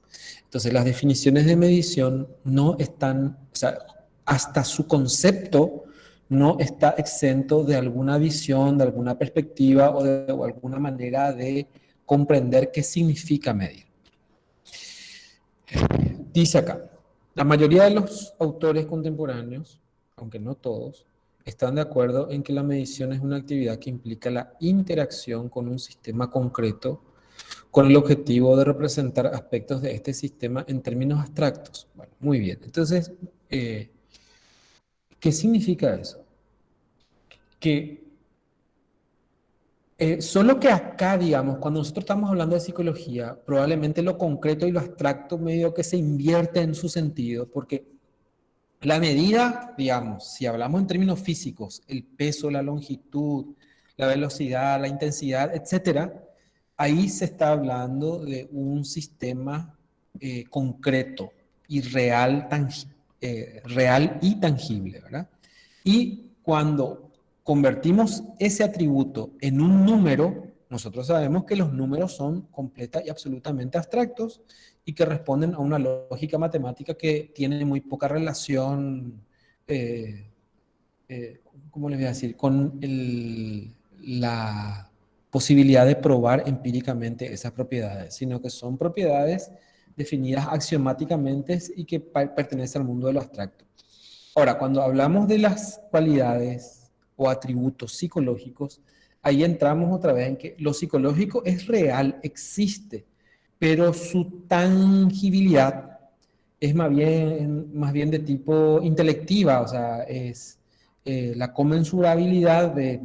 Entonces, las definiciones de medición no están, o sea, hasta su concepto no está exento de alguna visión, de alguna perspectiva o alguna manera de comprender qué significa medir. Dice acá, la mayoría de los autores contemporáneos, aunque no todos, están de acuerdo en que la medición es una actividad que implica la interacción con un sistema concreto con el objetivo de representar aspectos de este sistema en términos abstractos. Bueno, muy bien. Entonces, ¿qué significa eso? Que solo que acá, digamos, cuando nosotros estamos hablando de psicología, probablemente lo concreto y lo abstracto medio que se invierte en su sentido, porque la medida, digamos, si hablamos en términos físicos, el peso, la longitud, la velocidad, la intensidad, etcétera, ahí se está hablando de un sistema concreto y real y tangible, ¿verdad? Y cuando convertimos ese atributo en un número, nosotros sabemos que los números son completa y absolutamente abstractos y que responden a una lógica matemática que tiene muy poca relación, ¿cómo les voy a decir?, con la posibilidad de probar empíricamente esas propiedades, sino que son propiedades definidas axiomáticamente y que pertenecen al mundo de lo abstracto. Ahora, cuando hablamos de las cualidades o atributos psicológicos, ahí entramos otra vez en que lo psicológico es real, existe, pero su tangibilidad es más bien de tipo intelectiva, o sea, es la comensurabilidad de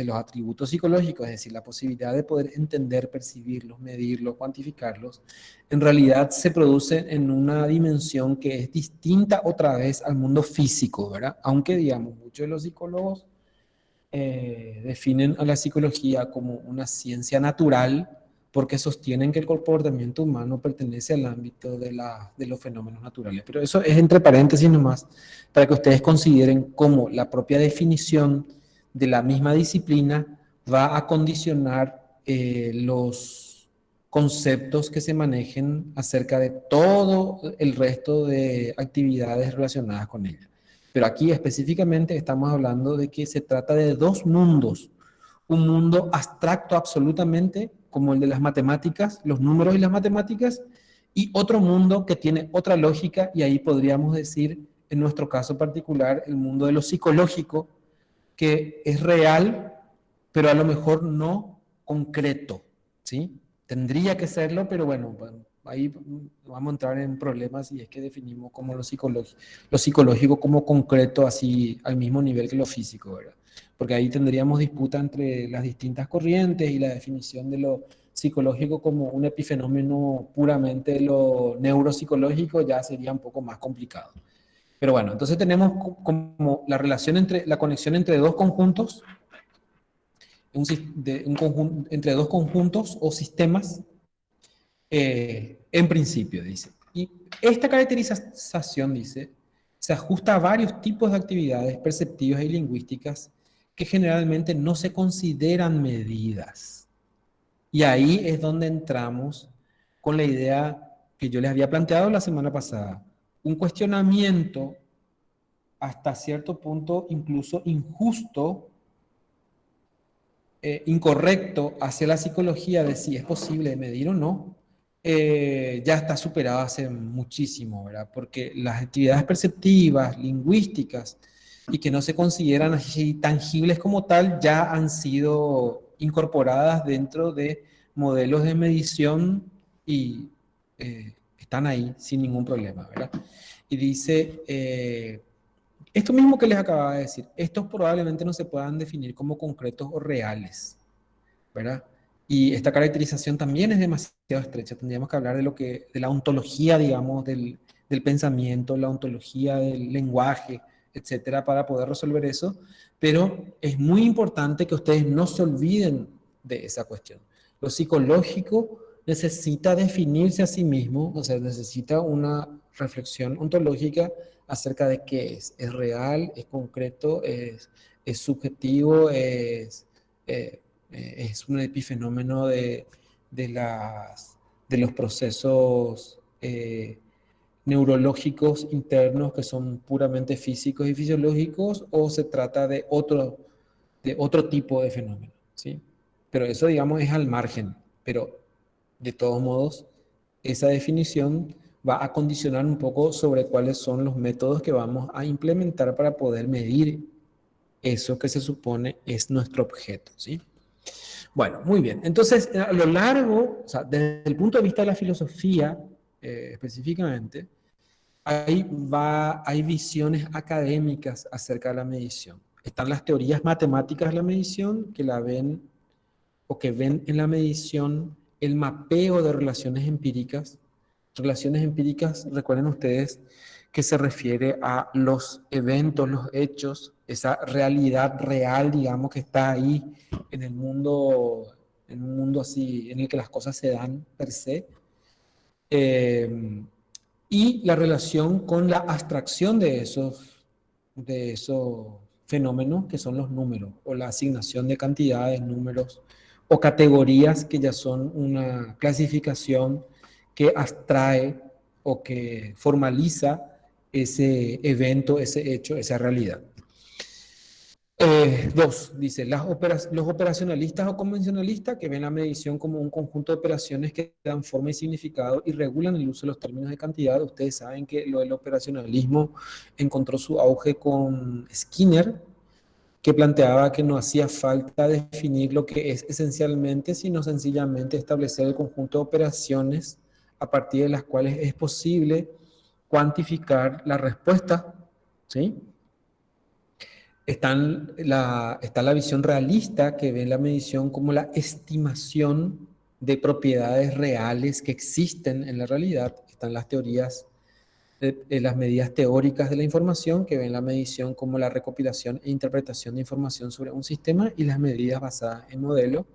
los atributos psicológicos, es decir, la posibilidad de poder entender, percibirlos, medirlos, cuantificarlos, en realidad se produce en una dimensión que es distinta otra vez al mundo físico, ¿verdad? Aunque, digamos, muchos de los psicólogos definen a la psicología como una ciencia natural porque sostienen que el comportamiento humano pertenece al ámbito de los fenómenos naturales. Pero eso es entre paréntesis nomás, para que ustedes consideren cómo la propia definición de la misma disciplina va a condicionar los conceptos que se manejen acerca de todo el resto de actividades relacionadas con ella. Pero aquí específicamente estamos hablando de que se trata de dos mundos. Un mundo abstracto absolutamente, como el de las matemáticas, los números y las matemáticas, y otro mundo que tiene otra lógica, y ahí podríamos decir, en nuestro caso particular, el mundo de lo psicológico, que es real, pero a lo mejor no concreto, ¿sí? Tendría que serlo, pero bueno, ahí vamos a entrar en problemas y es que definimos como lo psicológico como concreto, así al mismo nivel que lo físico, ¿verdad? Porque ahí tendríamos disputa entre las distintas corrientes y la definición de lo psicológico como un epifenómeno puramente lo neuropsicológico ya sería un poco más complicado. Pero bueno, entonces tenemos como la relación la conexión entre dos conjuntos, entre dos conjuntos o sistemas, en principio, dice. Y esta caracterización, dice, se ajusta a varios tipos de actividades perceptivas y lingüísticas que generalmente no se consideran medidas. Y ahí es donde entramos con la idea que yo les había planteado la semana pasada. Un cuestionamiento hasta cierto punto incluso injusto, incorrecto hacia la psicología de si es posible medir o no, ya está superado hace muchísimo, ¿verdad? Porque las actividades perceptivas, lingüísticas, y que no se consideran así tangibles como tal, ya han sido incorporadas dentro de modelos de medición y están ahí sin ningún problema, ¿verdad? Y dice, esto mismo que les acababa de decir, estos probablemente no se puedan definir como concretos o reales, ¿verdad? Y esta caracterización también es demasiado estrecha. Tendríamos que hablar de la ontología, digamos, del pensamiento, la ontología del lenguaje, etcétera, para poder resolver eso. Pero es muy importante que ustedes no se olviden de esa cuestión. Lo psicológico necesita definirse a sí mismo, o sea, necesita una reflexión ontológica acerca de qué es real, es concreto, es subjetivo, es un epifenómeno de los procesos neurológicos internos que son puramente físicos y fisiológicos, o se trata de otro tipo de fenómeno, ¿sí? Pero eso, digamos, es al margen, pero de todos modos, esa definición va a condicionar un poco sobre cuáles son los métodos que vamos a implementar para poder medir eso que se supone es nuestro objeto, ¿sí? Bueno, muy bien. Entonces, a lo largo, o sea, desde el punto de vista de la filosofía, específicamente, hay visiones académicas acerca de la medición. Están las teorías matemáticas de la medición que la ven o que ven en la medición el mapeo de relaciones empíricas. Relaciones empíricas, recuerden ustedes, que se refiere a los eventos, los hechos, esa realidad real, digamos, que está ahí en un mundo así, en el que las cosas se dan per se. Y la relación con la abstracción de esos fenómenos que son los números, o la asignación de cantidades, números, o categorías que ya son una clasificación que abstrae o que formaliza ese evento, ese hecho, esa realidad. Dos, dice, los operacionalistas o convencionalistas que ven la medición como un conjunto de operaciones que dan forma y significado y regulan el uso de los términos de cantidad. Ustedes saben que lo del operacionalismo encontró su auge con Skinner, que planteaba que no hacía falta definir lo que es esencialmente, sino sencillamente establecer el conjunto de operaciones a partir de las cuales es posible cuantificar la respuesta, ¿sí? Está la visión realista, que ve la medición como la estimación de propiedades reales que existen en la realidad. Están las teorías, las medidas teóricas de la información, que ven la medición como la recopilación e interpretación de información sobre un sistema, y las medidas basadas en modelos,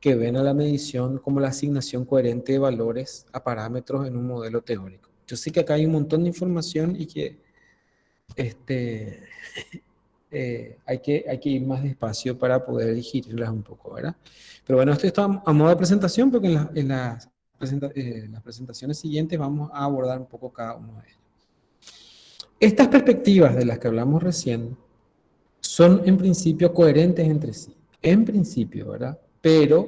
que ven a la medición como la asignación coherente de valores a parámetros en un modelo teórico. Yo sé que acá hay un montón de información y que hay que ir más despacio para poder digerirlas un poco, ¿verdad? Pero bueno, esto está a modo de presentación, porque en las presentaciones siguientes vamos a abordar un poco cada uno de ellos. Estas perspectivas de las que hablamos recién son en principio coherentes entre sí, en principio, ¿verdad? Pero,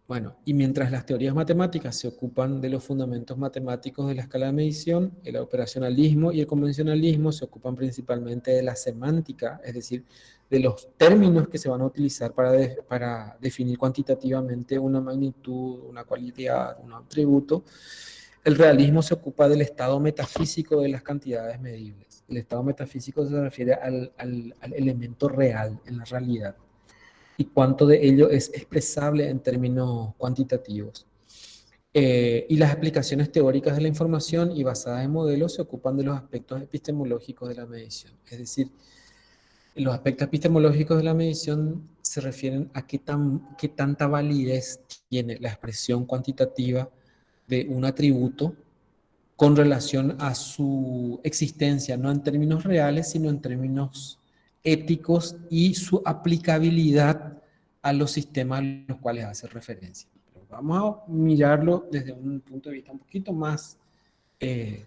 bueno, y mientras las teorías matemáticas se ocupan de los fundamentos matemáticos de la escala de medición, el operacionalismo y el convencionalismo se ocupan principalmente de la semántica, es decir, de los términos que se van a utilizar para definir cuantitativamente una magnitud, una cualidad, un atributo. El realismo se ocupa del estado metafísico de las cantidades medibles. El estado metafísico se refiere al elemento real en la realidad, y cuánto de ello es expresable en términos cuantitativos. Y las aplicaciones teóricas de la información y basadas en modelos se ocupan de los aspectos epistemológicos de la medición. Es decir, los aspectos epistemológicos de la medición se refieren a qué tanta validez tiene la expresión cuantitativa de un atributo con relación a su existencia, no en términos reales, sino en términos éticos, y su aplicabilidad a los sistemas a los cuales hace referencia. Pero vamos a mirarlo desde un punto de vista un poquito más en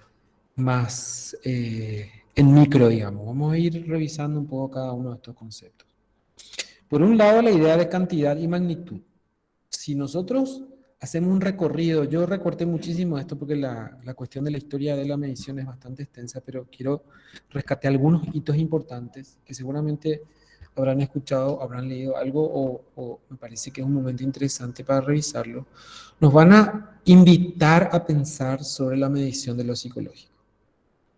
micro, digamos. Vamos a ir revisando un poco cada uno de estos conceptos. Por un lado, la idea de cantidad y magnitud. Si nosotros hacemos un recorrido, yo recorté muchísimo esto porque la cuestión de la historia de la medición es bastante extensa, pero quiero rescatar algunos hitos importantes que seguramente habrán escuchado, habrán leído algo o me parece que es un momento interesante para revisarlo. Nos van a invitar a pensar sobre la medición de lo psicológico.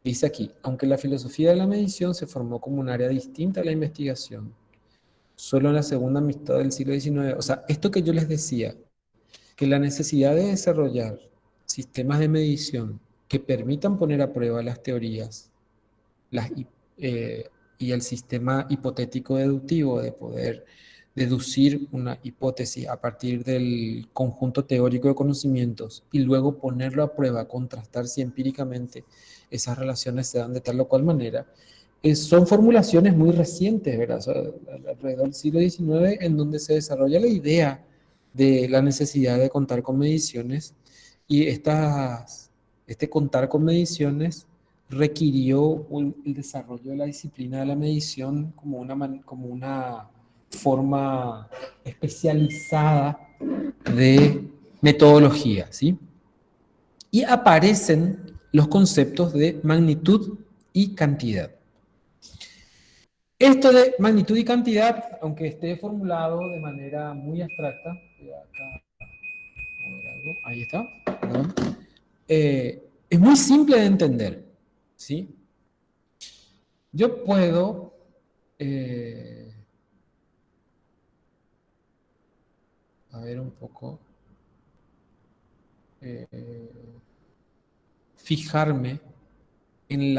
Dice aquí, aunque la filosofía de la medición se formó como un área distinta a la investigación, solo en la segunda mitad del siglo XIX, o sea, esto que yo les decía, que la necesidad de desarrollar sistemas de medición que permitan poner a prueba las teorías y el sistema hipotético deductivo de poder deducir una hipótesis a partir del conjunto teórico de conocimientos y luego ponerlo a prueba, contrastar si empíricamente esas relaciones se dan de tal o cual manera, son formulaciones muy recientes, ¿verdad? O sea, alrededor del siglo XIX, en donde se desarrolla la idea de la necesidad de contar con mediciones, y este contar con mediciones requirió el desarrollo de la disciplina de la medición como una forma especializada de metodología, ¿sí? Y aparecen los conceptos de magnitud y cantidad. Esto de magnitud y cantidad, aunque esté formulado de manera muy abstracta, ahí está, perdón, es muy simple de entender, ¿sí? Yo puedo a ver un poco, fijarme en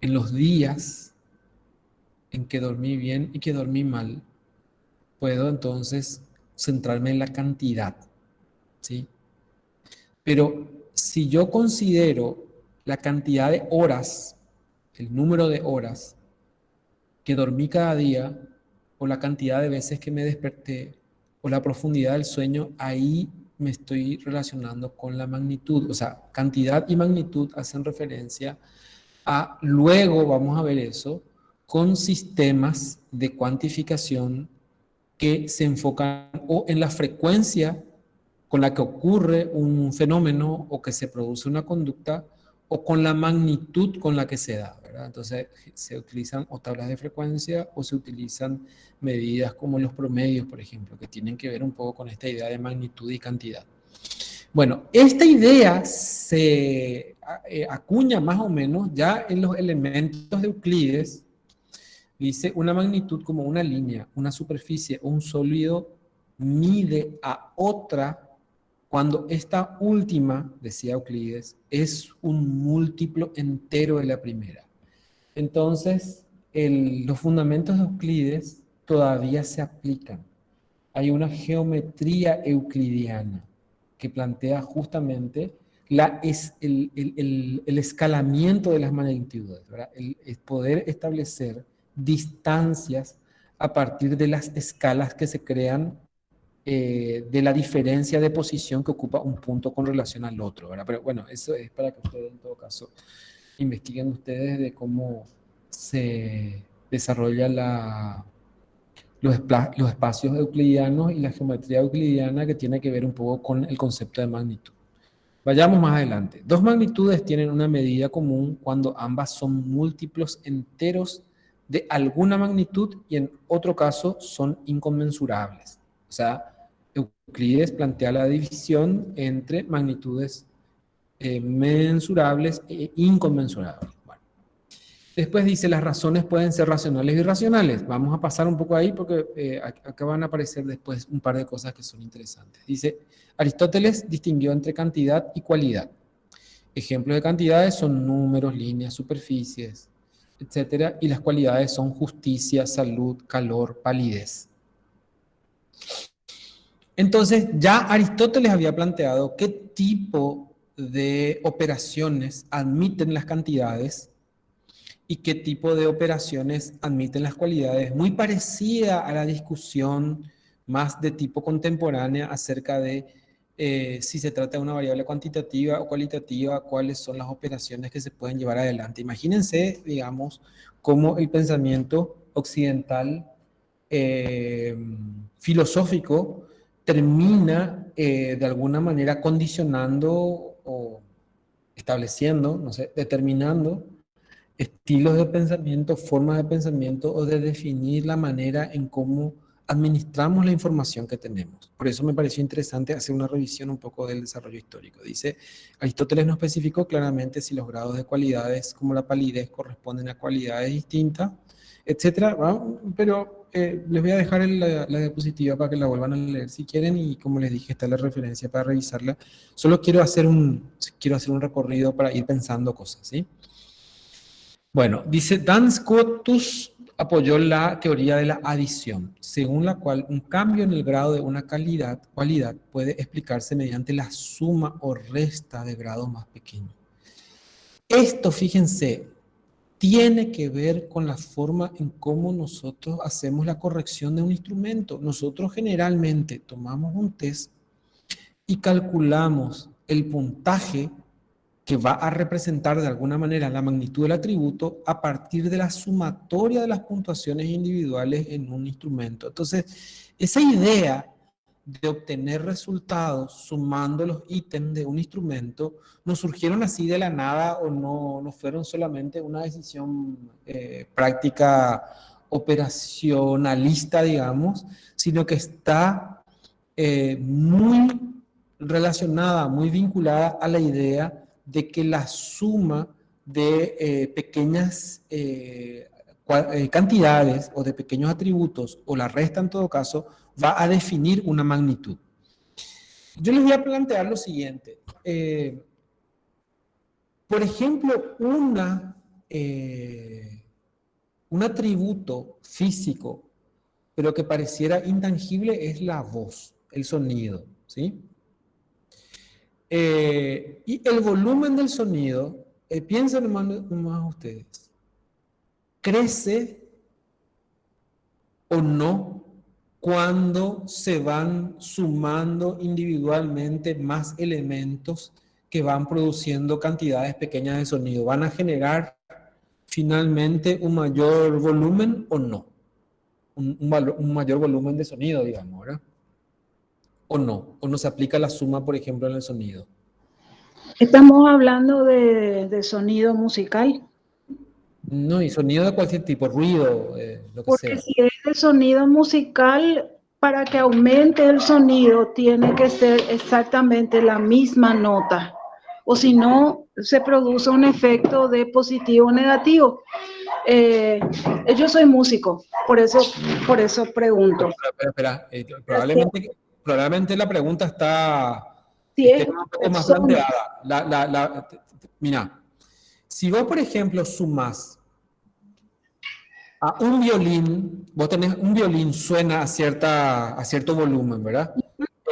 los días en que dormí bien y que dormí mal. Puedo entonces centrarme en la cantidad, ¿sí? Pero si yo considero la cantidad de horas, el número de horas que dormí cada día, o la cantidad de veces que me desperté, o la profundidad del sueño, ahí me estoy relacionando con la magnitud. O sea, cantidad y magnitud hacen referencia a, luego vamos a ver eso, con sistemas de cuantificación que se enfocan o en la frecuencia con la que ocurre un fenómeno o que se produce una conducta, o con la magnitud con la que se da, ¿verdad? Entonces se utilizan o tablas de frecuencia o se utilizan medidas como los promedios, por ejemplo, que tienen que ver un poco con esta idea de magnitud y cantidad. Bueno, esta idea se acuña más o menos ya en los elementos de Euclides. Dice, una magnitud como una línea, una superficie o un sólido mide a otra cuando esta última, decía Euclides, es un múltiplo entero de la primera. Entonces, los fundamentos de Euclides todavía se aplican. Hay una geometría euclidiana que plantea justamente el escalamiento de las magnitudes, ¿verdad? El poder establecer distancias a partir de las escalas que se crean de la diferencia de posición que ocupa un punto con relación al otro, ¿verdad? Pero bueno, eso es para que ustedes en todo caso investiguen ustedes de cómo se desarrolla los espacios euclidianos y la geometría euclidiana, que tiene que ver un poco con el concepto de magnitud. Vayamos más adelante. Dos magnitudes tienen una medida común cuando ambas son múltiplos enteros de alguna magnitud y en otro caso son inconmensurables. O sea, Euclides plantea la división entre magnitudes mensurables e inconmensurables. Bueno. Después dice, las razones pueden ser racionales y irracionales. Vamos a pasar un poco ahí porque acá van a aparecer después un par de cosas que son interesantes. Dice, Aristóteles distinguió entre cantidad y cualidad. Ejemplos de cantidades son números, líneas, superficies, etc. Y las cualidades son justicia, salud, calor, palidez. Entonces, ya Aristóteles había planteado qué tipo de operaciones admiten las cantidades y qué tipo de operaciones admiten las cualidades, muy parecida a la discusión más de tipo contemporánea acerca de si se trata de una variable cuantitativa o cualitativa, cuáles son las operaciones que se pueden llevar adelante. Imagínense, digamos, cómo el pensamiento occidental filosófico termina de alguna manera condicionando o estableciendo, no sé, determinando estilos de pensamiento, formas de pensamiento o de definir la manera en cómo administramos la información que tenemos. Por eso me pareció interesante hacer una revisión un poco del desarrollo histórico. Dice, Aristóteles no especificó claramente si los grados de cualidades como la palidez corresponden a cualidades distintas, etcétera, ¿no? Pero les voy a dejar la diapositiva para que la vuelvan a leer si quieren y como les dije está la referencia para revisarla. Solo quiero hacer un recorrido para ir pensando cosas, ¿sí? Bueno, dice Dan Scotus apoyó la teoría de la adición, según la cual un cambio en el grado de una cualidad puede explicarse mediante la suma o resta de grados más pequeños. Esto, fíjense, tiene que ver con la forma en cómo nosotros hacemos la corrección de un instrumento. Nosotros generalmente tomamos un test y calculamos el puntaje que va a representar de alguna manera la magnitud del atributo a partir de la sumatoria de las puntuaciones individuales en un instrumento. Entonces, esa idea de obtener resultados sumando los ítems de un instrumento no surgieron así de la nada o no fueron solamente una decisión práctica operacionalista, digamos, sino que está muy relacionada, muy vinculada a la idea de que la suma de pequeñas cantidades o de pequeños atributos, o la resta en todo caso, va a definir una magnitud. Yo les voy a plantear lo siguiente. Por ejemplo, un atributo físico, pero que pareciera intangible, es la voz, el sonido, ¿sí? Y el volumen del sonido, piensen nomás ustedes, crece o no cuando se van sumando individualmente más elementos que van produciendo cantidades pequeñas de sonido. ¿Van a generar finalmente un mayor volumen o no? Un mayor volumen de sonido, digamos, ¿verdad? ¿O no se aplica la suma, por ejemplo, en el sonido? Estamos hablando de sonido musical. No, y sonido de cualquier tipo, ruido, lo que Porque sea. si es de sonido musical, para que aumente el sonido tiene que ser exactamente la misma nota. O si no, se produce un efecto de positivo o negativo. Yo soy músico, por eso pregunto. Espera, probablemente la pregunta Si es un poco más planteada. Mira, si vos, por ejemplo, sumás a un violín, vos tenés un violín, suena a cierto volumen, ¿verdad?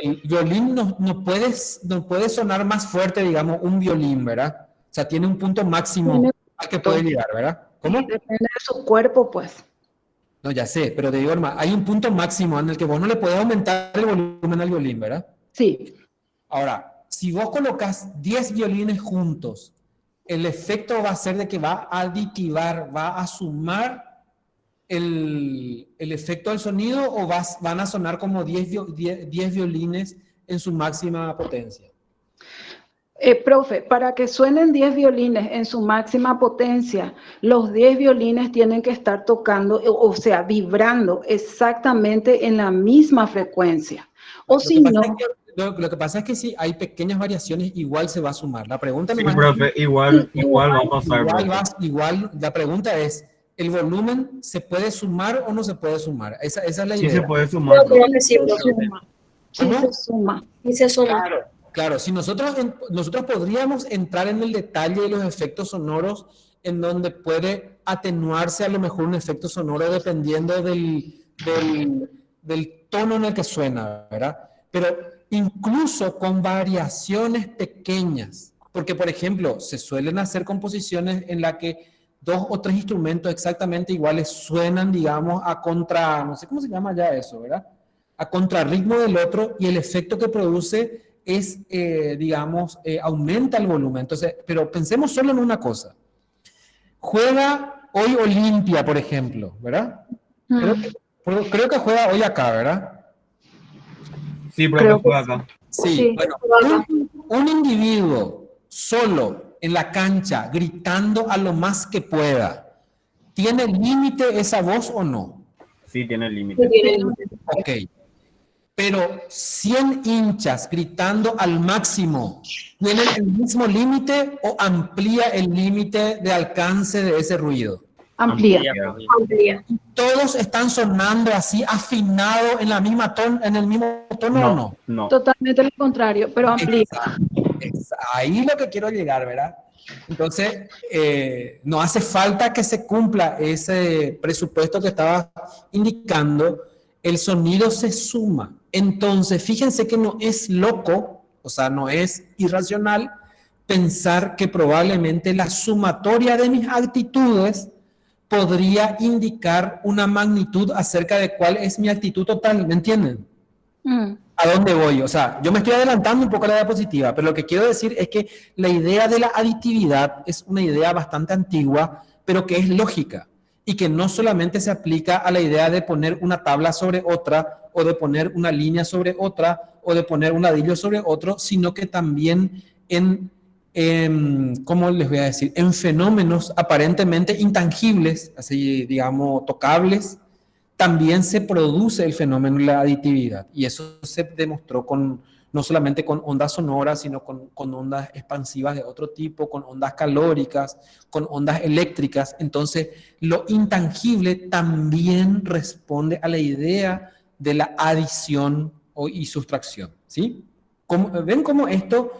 El violín no puede sonar más fuerte, digamos, un violín, ¿verdad? O sea, tiene un punto máximo al que puede llegar, ¿verdad? ¿Cómo? Depende de su cuerpo, pues. No, ya sé, pero te digo, hermano, hay un punto máximo en el que vos no le podés aumentar el volumen al violín, ¿verdad? Sí. Ahora, si vos colocas 10 violines juntos, el efecto va a ser de que va a aditivar, va a sumar el efecto del sonido, o van a sonar como 10 violines en su máxima potencia. Profe, para que suenen 10 violines en su máxima potencia, los 10 violines tienen que estar tocando, o sea, vibrando exactamente en la misma frecuencia. O si no... Lo que pasa es que si hay pequeñas variaciones, igual se va a sumar. La pregunta Sí, nomás profe, igual va a pasar. Igual, la pregunta es, ¿el volumen se puede sumar o no se puede sumar? Esa es la idea. Sí se puede sumar. Yo creo que sí, profe. Sí se suma. Sí se suma. Claro, si nosotros podríamos entrar en el detalle de los efectos sonoros, en donde puede atenuarse a lo mejor un efecto sonoro dependiendo del tono en el que suena, ¿verdad? Pero incluso con variaciones pequeñas, porque por ejemplo, se suelen hacer composiciones en las que dos o tres instrumentos exactamente iguales suenan, digamos, a contra, no sé cómo se llama ya eso, ¿verdad? A contrarritmo del otro, y el efecto que produce es, digamos, aumenta el volumen. Entonces, pero pensemos solo en una cosa. Juega hoy Olimpia, por ejemplo, ¿verdad? Creo que juega hoy acá, ¿verdad? Sí, profe, Creo que juega acá. Sí, sí. bueno, un individuo solo en la cancha gritando a lo más que pueda, ¿tiene límite esa voz o no? Sí, tiene límite. Ok, pero 100 hinchas gritando al máximo, ¿tienen el mismo límite o amplía el límite de alcance de ese ruido? Amplía. Amplía. ¿Todos están sonando así afinado en la misma en el mismo tono o no? No. Totalmente lo contrario, pero amplía. Ahí lo que quiero llegar, ¿verdad? Entonces, no hace falta que se cumpla ese presupuesto que estaba indicando, el sonido se suma. Entonces, fíjense que no es loco, o sea, no es irracional pensar que probablemente la sumatoria de mis actitudes podría indicar una magnitud acerca de cuál es mi actitud total, ¿me entienden? ¿A dónde voy? O sea, yo me estoy adelantando un poco a la diapositiva, pero lo que quiero decir es que la idea de la aditividad es una idea bastante antigua, pero que es lógica y que no solamente se aplica a la idea de poner una tabla sobre otra o de poner una línea sobre otra o de poner un ladrillo sobre otro, sino que también ¿cómo les voy a decir? En fenómenos aparentemente intangibles, así digamos tocables, también se produce el fenómeno de la aditividad. Y eso se demostró no solamente con ondas sonoras, sino con ondas expansivas de otro tipo, con ondas calóricas, con ondas eléctricas. Entonces, lo intangible también responde a la idea de la adición y sustracción, ¿sí? ¿Ven cómo esto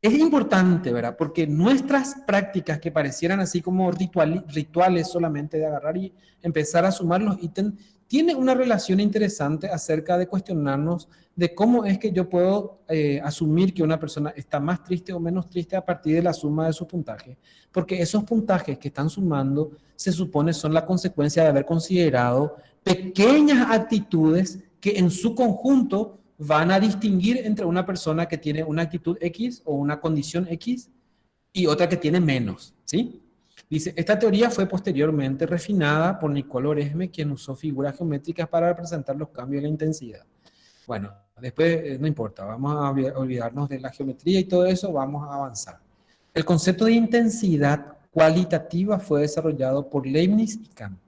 es importante, ¿verdad? Porque nuestras prácticas que parecieran así como rituales solamente de agarrar y empezar a sumar los ítems, tiene una relación interesante acerca de cuestionarnos de cómo es que yo puedo asumir que una persona está más triste o menos triste a partir de la suma de su puntaje, porque esos puntajes que están sumando se supone son la consecuencia de haber considerado pequeñas actitudes que en su conjunto van a distinguir entre una persona que tiene una actitud X o una condición X y otra que tiene menos, ¿sí? Dice, esta teoría fue posteriormente refinada por Nicole Oresme, quien usó figuras geométricas para representar los cambios de la intensidad. Bueno, después no importa, vamos a olvidarnos de la geometría y todo eso, vamos a avanzar. El concepto de intensidad cualitativa fue desarrollado por Leibniz y Kant,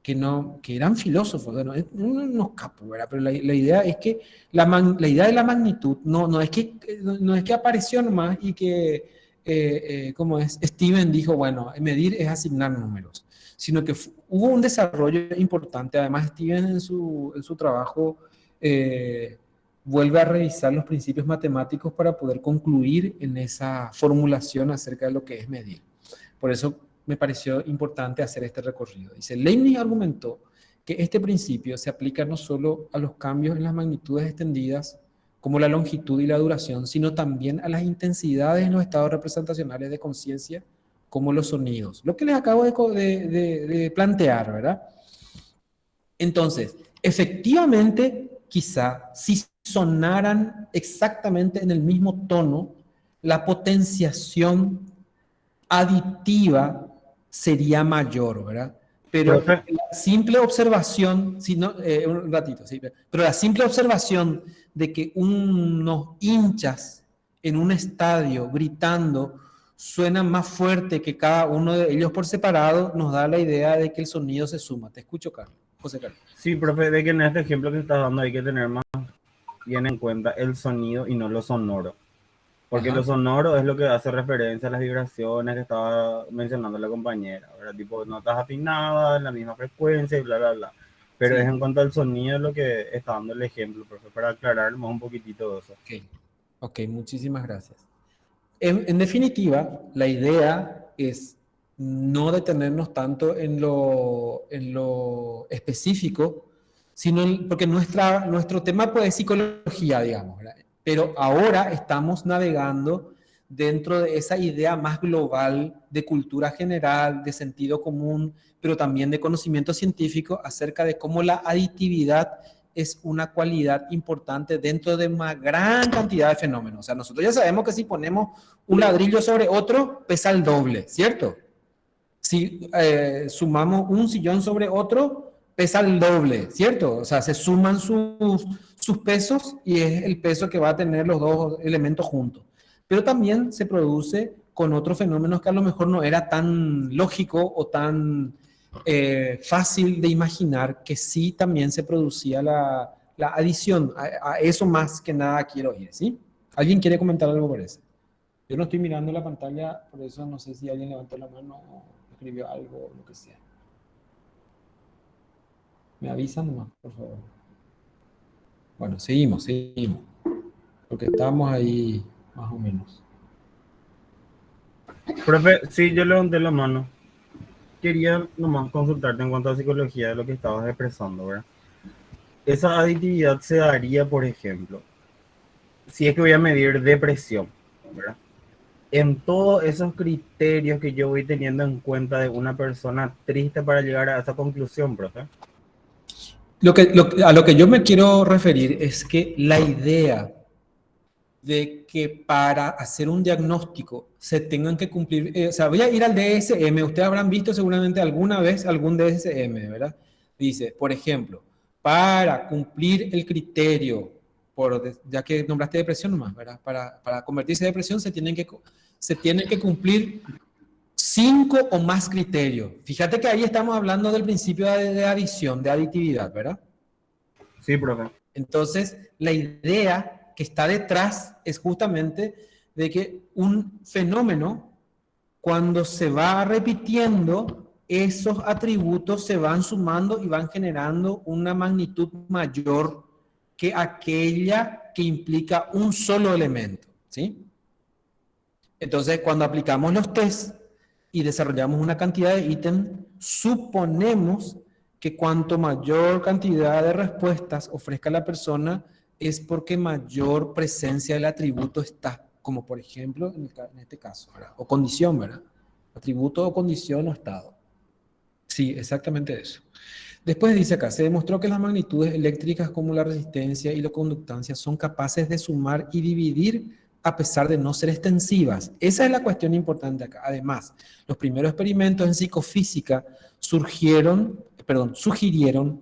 que eran filósofos, bueno, unos capos, ¿verdad? Pero la idea es que la idea de la magnitud no es que apareció nomás y que, como es, Steven dijo, bueno, medir es asignar números, sino que hubo un desarrollo importante. Además, Steven en su trabajo vuelve a revisar los principios matemáticos para poder concluir en esa formulación acerca de lo que es medir. Por eso me pareció importante hacer este recorrido. Dice, Leibniz argumentó que este principio se aplica no solo a los cambios en las magnitudes extendidas, como la longitud y la duración, sino también a las intensidades en los estados representacionales de conciencia, como los sonidos. Lo que les acabo de plantear, ¿verdad? Entonces, efectivamente, quizá, si sonaran exactamente en el mismo tono, la potenciación aditiva sería mayor, ¿verdad? Pero la simple observación, un ratito, sí, pero la simple observación de que unos hinchas en un estadio gritando suenan más fuerte que cada uno de ellos por separado, nos da la idea de que el sonido se suma. Te escucho, Carlos. José Carlos. Sí, profe, de que en este ejemplo que estás dando hay que tener más bien en cuenta el sonido y no lo sonoro. Porque lo sonoro es lo que hace referencia a las vibraciones que estaba mencionando la compañera, ¿verdad? Tipo notas afinadas, en la misma frecuencia y bla, bla, bla. Pero es en cuanto al sonido lo que está dando el ejemplo, profe, para aclarar más un poquitito de eso. Ok, muchísimas gracias. En definitiva, la idea es no detenernos tanto en lo específico, sino porque nuestro tema pues, es psicología, digamos, ¿verdad? Pero ahora estamos navegando dentro de esa idea más global de cultura general, de sentido común, pero también de conocimiento científico acerca de cómo la aditividad es una cualidad importante dentro de una gran cantidad de fenómenos. O sea, nosotros ya sabemos que si ponemos un ladrillo sobre otro, pesa el doble, ¿cierto? Si sumamos un sillón sobre otro, pesa el doble, ¿cierto? O sea, se suman sus pesos y es el peso que va a tener los dos elementos juntos. Pero también se produce con otros fenómenos que a lo mejor no era tan lógico o tan fácil de imaginar, que sí también se producía la adición. A eso más que nada quiero ir, ¿sí? ¿Alguien quiere comentar algo por eso? Yo no estoy mirando la pantalla, por eso no sé si alguien levantó la mano o escribió algo o lo que sea. Me avisan nomás, por favor. Bueno, seguimos. Porque estamos ahí más o menos. Profe, sí, yo levanté la mano. Quería nomás consultarte en cuanto a psicología de lo que estabas expresando, ¿verdad? Esa aditividad se daría, por ejemplo, si es que voy a medir depresión, ¿verdad? En todos esos criterios que yo voy teniendo en cuenta de una persona triste para llegar a esa conclusión, profe. A lo que yo me quiero referir es que la idea de que para hacer un diagnóstico se tengan que cumplir, o sea, voy a ir al DSM, ustedes habrán visto seguramente alguna vez algún DSM, ¿verdad? Dice, por ejemplo, para cumplir el criterio, ya que nombraste depresión nomás, ¿verdad? Para convertirse en depresión se tienen que cumplir 5 o más criterios. Fíjate que ahí estamos hablando del principio de adición, de aditividad, ¿verdad? Sí, profe. Entonces, la idea que está detrás es justamente de que un fenómeno, cuando se va repitiendo, esos atributos se van sumando y van generando una magnitud mayor que aquella que implica un solo elemento, ¿sí? Entonces, cuando aplicamos los tests y desarrollamos una cantidad de ítems, suponemos que cuanto mayor cantidad de respuestas ofrezca la persona, es porque mayor presencia del atributo está, como por ejemplo en este caso, ¿verdad? O condición, ¿verdad? Atributo o condición o estado. Sí, exactamente eso. Después dice acá, se demostró que las magnitudes eléctricas como la resistencia y la conductancia son capaces de sumar y dividir a pesar de no ser extensivas. Esa es la cuestión importante acá. Además, los primeros experimentos en psicofísica sugirieron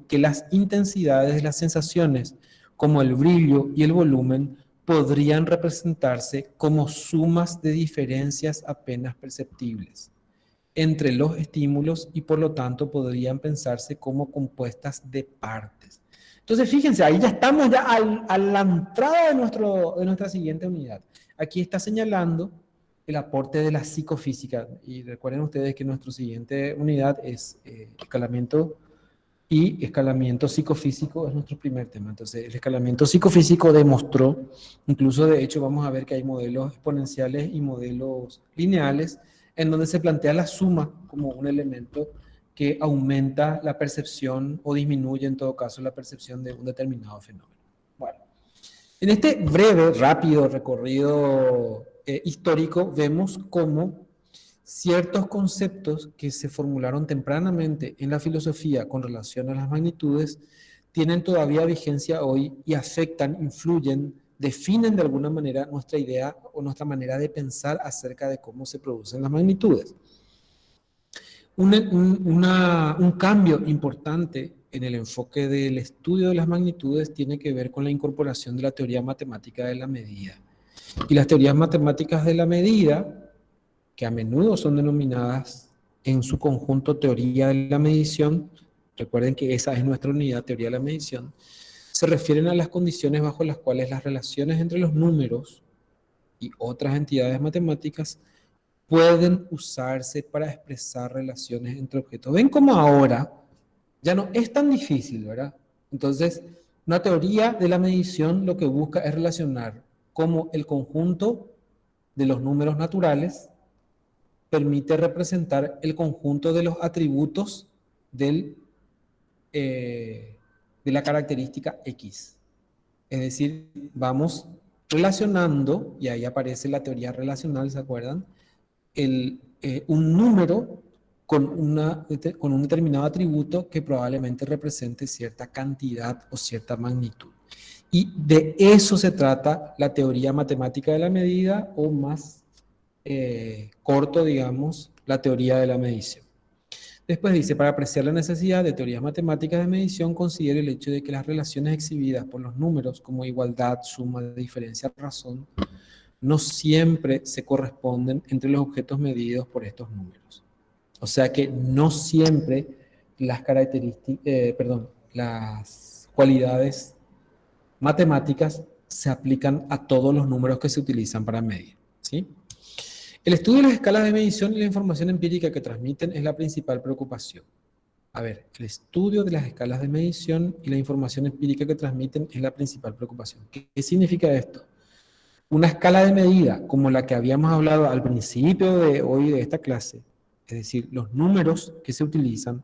que las intensidades de las sensaciones, como el brillo y el volumen, podrían representarse como sumas de diferencias apenas perceptibles entre los estímulos y por lo tanto podrían pensarse como compuestas de partes. Entonces fíjense, ahí ya estamos ya a la entrada de nuestra siguiente unidad. Aquí está señalando el aporte de la psicofísica y recuerden ustedes que nuestra siguiente unidad es escalamiento y escalamiento psicofísico es nuestro primer tema. Entonces, el escalamiento psicofísico demostró, incluso de hecho vamos a ver que hay modelos exponenciales y modelos lineales, en donde se plantea la suma como un elemento que aumenta la percepción o disminuye en todo caso la percepción de un determinado fenómeno. Bueno, en este breve, rápido recorrido histórico vemos cómo ciertos conceptos que se formularon tempranamente en la filosofía con relación a las magnitudes tienen todavía vigencia hoy y afectan, influyen, definen de alguna manera nuestra idea o nuestra manera de pensar acerca de cómo se producen las magnitudes. Un cambio importante en el enfoque del estudio de las magnitudes tiene que ver con la incorporación de la teoría matemática de la medida. Y las teorías matemáticas de la medida, que a menudo son denominadas en su conjunto teoría de la medición, recuerden que esa es nuestra unidad, teoría de la medición, se refieren a las condiciones bajo las cuales las relaciones entre los números y otras entidades matemáticas pueden usarse para expresar relaciones entre objetos. Ven cómo ahora ya no es tan difícil, ¿verdad? Entonces, una teoría de la medición lo que busca es relacionar cómo el conjunto de los números naturales permite representar el conjunto de los atributos de la característica X. Es decir, vamos relacionando, y ahí aparece la teoría relacional, ¿se acuerdan? Un número con un determinado atributo que probablemente represente cierta cantidad o cierta magnitud. Y de eso se trata la teoría matemática de la medida, o más corto, digamos, la teoría de la medición. Después dice, para apreciar la necesidad de teorías matemáticas de medición, considere el hecho de que las relaciones exhibidas por los números como igualdad, suma, diferencia, razón, no siempre se corresponden entre los objetos medidos por estos números. O sea que no siempre las características, las cualidades matemáticas se aplican a todos los números que se utilizan para medir, ¿sí? El estudio de las escalas de medición y la información empírica que transmiten es la principal preocupación. A ver, el estudio de las escalas de medición y la información empírica que transmiten es la principal preocupación. ¿Qué significa esto? Una escala de medida, como la que habíamos hablado al principio de hoy de esta clase, es decir, los números que se utilizan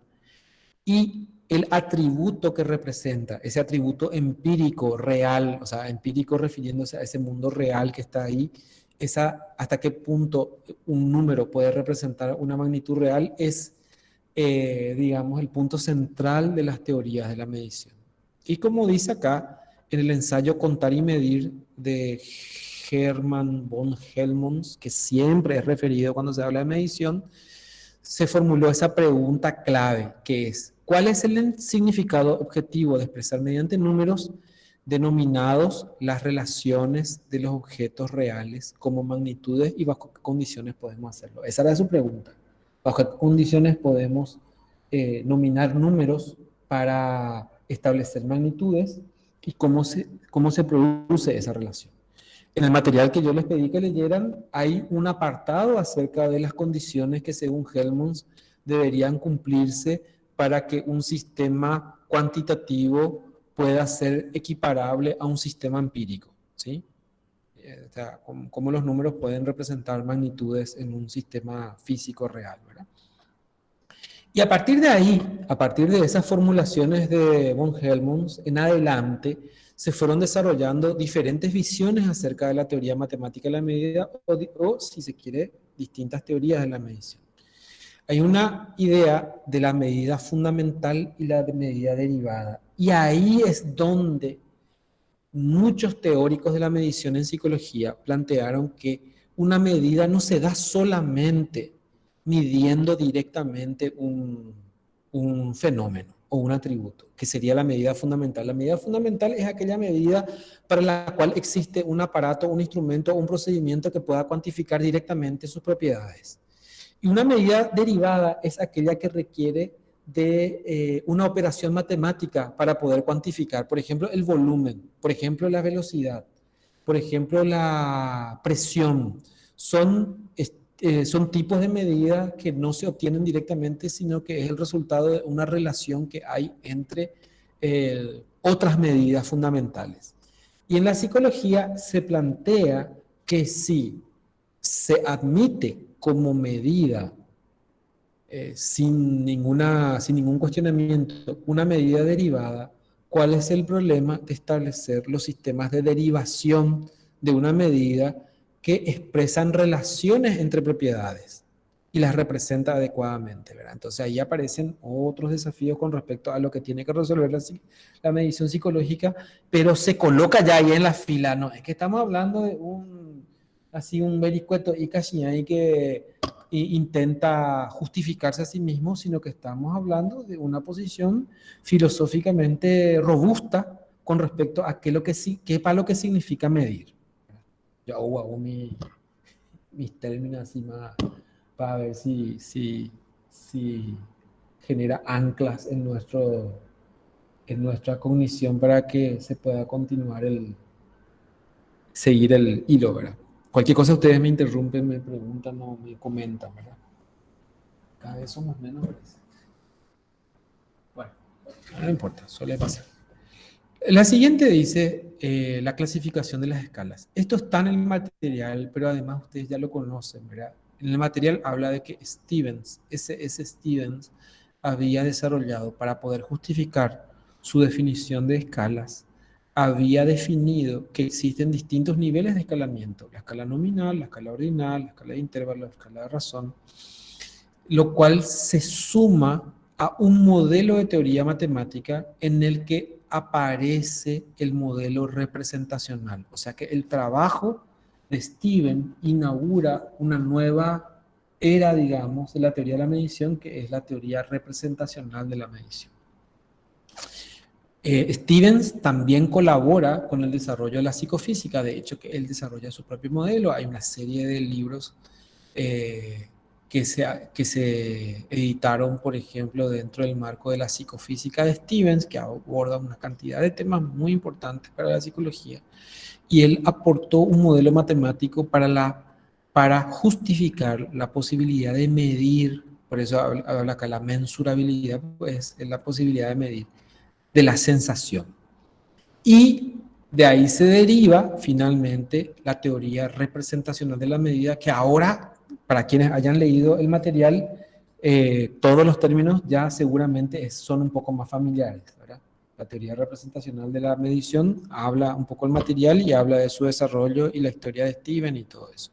y el atributo que representa, ese atributo empírico, real, o sea, empírico refiriéndose a ese mundo real que está ahí, hasta qué punto un número puede representar una magnitud real es, digamos, el punto central de las teorías de la medición. Y como dice acá, en el ensayo Contar y Medir de Hermann von Helmholtz, que siempre es referido cuando se habla de medición, se formuló esa pregunta clave, que es, ¿cuál es el significado objetivo de expresar mediante números denominados las relaciones de los objetos reales como magnitudes y bajo qué condiciones podemos hacerlo? Esa era su pregunta. ¿Bajo qué condiciones podemos nominar números para establecer magnitudes y cómo se produce esa relación? En el material que yo les pedí que leyeran, hay un apartado acerca de las condiciones que según Helmholtz deberían cumplirse para que un sistema cuantitativo pueda ser equiparable a un sistema empírico, ¿sí? O sea, cómo los números pueden representar magnitudes en un sistema físico real, ¿verdad? Y a partir de ahí, a partir de esas formulaciones de von Helmholtz, en adelante se fueron desarrollando diferentes visiones acerca de la teoría matemática de la medida, o si se quiere, distintas teorías de la medición. Hay una idea de la medida fundamental y la de medida derivada. Y ahí es donde muchos teóricos de la medición en psicología plantearon que una medida no se da solamente midiendo directamente un fenómeno o un atributo, que sería la medida fundamental. La medida fundamental es aquella medida para la cual existe un aparato, un instrumento o un procedimiento que pueda cuantificar directamente sus propiedades. Y una medida derivada es aquella que requiere de una operación matemática para poder cuantificar, por ejemplo, el volumen, por ejemplo, la velocidad, por ejemplo, la presión. Son tipos de medidas que no se obtienen directamente, sino que es el resultado de una relación que hay entre otras medidas fundamentales. Y en la psicología se plantea que si se admite como medida, sin ningún cuestionamiento, una medida derivada, ¿cuál es el problema de establecer los sistemas de derivación de una medida que expresan relaciones entre propiedades y las representa adecuadamente, ¿verdad? Entonces ahí aparecen otros desafíos con respecto a lo que tiene que resolver la medición psicológica, pero se coloca ya ahí en la fila, no, es que estamos hablando de un vericueto y casi ahí que intenta justificarse a sí mismo, sino que estamos hablando de una posición filosóficamente robusta con respecto a qué para lo que significa medir. Yo hago mis términos así más para ver si genera anclas en nuestra cognición para que se pueda continuar seguir el hilo, ¿verdad? Cualquier cosa ustedes me interrumpen, me preguntan o me comentan, ¿verdad? Cada vez somos menos, ¿verdad? Bueno, no importa, suele pasar. La siguiente dice la clasificación de las escalas. Esto está en el material, pero además ustedes ya lo conocen, ¿verdad? En el material habla de que Stevens, S.S. Stevens, había desarrollado para poder justificar su definición de escalas, había definido que existen distintos niveles de escalamiento, la escala nominal, la escala ordinal, la escala de intervalo, la escala de razón, lo cual se suma a un modelo de teoría matemática en el que aparece el modelo representacional. O sea que el trabajo de Steven inaugura una nueva era, digamos, de la teoría de la medición, que es la teoría representacional de la medición. Stevens también colabora con el desarrollo de la psicofísica, de hecho que él desarrolla su propio modelo, hay una serie de libros que se editaron, por ejemplo, dentro del marco de la psicofísica de Stevens, que aborda una cantidad de temas muy importantes para la psicología, y él aportó un modelo matemático para justificar la posibilidad de medir, por eso habla acá la mensurabilidad, pues es la posibilidad de medir de la sensación. Y de ahí se deriva finalmente la teoría representacional de la medida, que ahora, para quienes hayan leído el material, todos los términos ya seguramente son un poco más familiares, ¿verdad? La teoría representacional de la medición habla un poco del material y habla de su desarrollo y la historia de Steven y todo eso.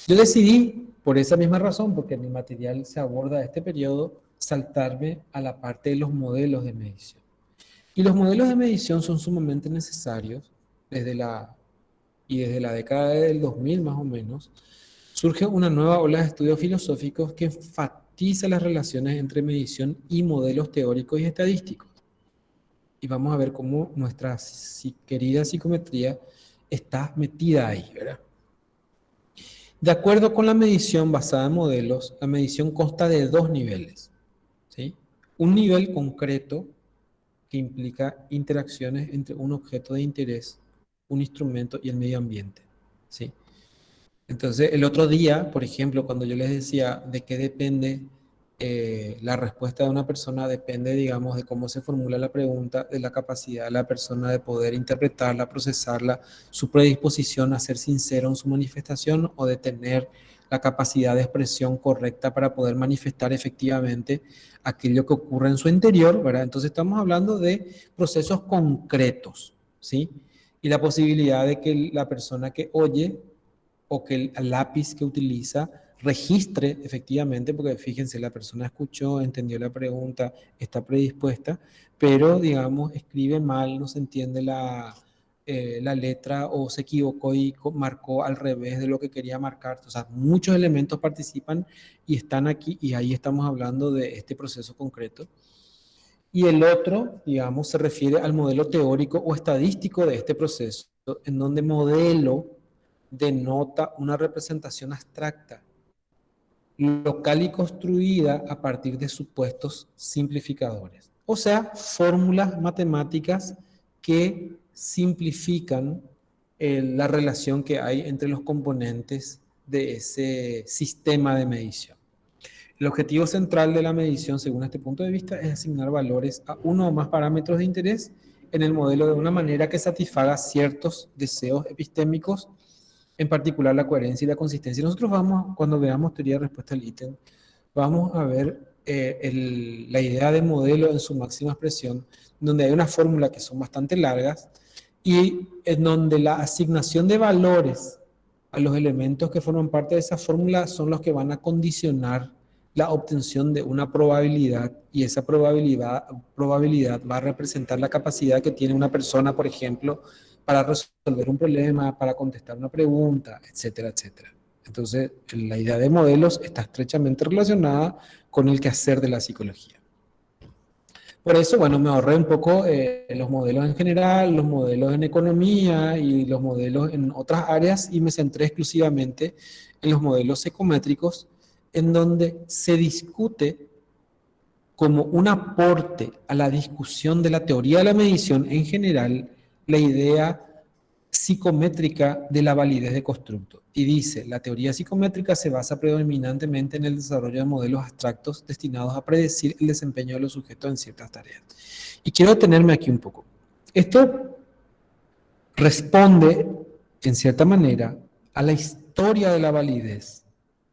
Yo decidí, por esa misma razón, porque en mi material se aborda este periodo, saltarme a la parte de los modelos de medición. Y los modelos de medición son sumamente necesarios desde la década del 2000 más o menos. Surge una nueva ola de estudios filosóficos que enfatiza las relaciones entre medición y modelos teóricos y estadísticos. Y vamos a ver cómo nuestra querida psicometría está metida ahí, ¿verdad? De acuerdo con la medición basada en modelos, la medición consta de dos niveles, ¿sí? Un nivel concreto, que implica interacciones entre un objeto de interés, un instrumento y el medio ambiente, ¿sí? Entonces, el otro día, por ejemplo, cuando yo les decía de qué depende la respuesta de una persona, depende, digamos, de cómo se formula la pregunta, de la capacidad de la persona de poder interpretarla, procesarla, su predisposición a ser sincero en su manifestación o de tener la capacidad de expresión correcta para poder manifestar efectivamente aquello que ocurre en su interior, ¿verdad? Entonces estamos hablando de procesos concretos, ¿sí? Y la posibilidad de que la persona que oye o que el lápiz que utiliza registre efectivamente, porque fíjense, la persona escuchó, entendió la pregunta, está predispuesta, pero digamos escribe mal, no se entiende la letra o se equivocó y marcó al revés de lo que quería marcar. O sea, muchos elementos participan y están aquí, y ahí estamos hablando de este proceso concreto. Y el otro, digamos, se refiere al modelo teórico o estadístico de este proceso, en donde modelo denota una representación abstracta, local y construida a partir de supuestos simplificadores. O sea, fórmulas matemáticas que simplifican la relación que hay entre los componentes de ese sistema de medición. El objetivo central de la medición, según este punto de vista, es asignar valores a uno o más parámetros de interés en el modelo de una manera que satisfaga ciertos deseos epistémicos, en particular la coherencia y la consistencia. Nosotros vamos, cuando veamos teoría de respuesta al ítem, vamos a ver la idea de modelo en su máxima expresión, donde hay una fórmula que son bastante largas y en donde la asignación de valores a los elementos que forman parte de esa fórmula son los que van a condicionar la obtención de una probabilidad, y esa probabilidad va a representar la capacidad que tiene una persona, por ejemplo, para resolver un problema, para contestar una pregunta, etcétera, etcétera. Entonces, la idea de modelos está estrechamente relacionada con el quehacer de la psicología. Por eso, bueno, me ahorré un poco los modelos en general, los modelos en economía y los modelos en otras áreas, y me centré exclusivamente en los modelos psicométricos, en donde se discute como un aporte a la discusión de la teoría de la medición en general, la idea psicométrica de la validez de constructo. Y dice, la teoría psicométrica se basa predominantemente en el desarrollo de modelos abstractos destinados a predecir el desempeño de los sujetos en ciertas tareas. Y quiero detenerme aquí un poco. Esto responde, en cierta manera, a la historia de la validez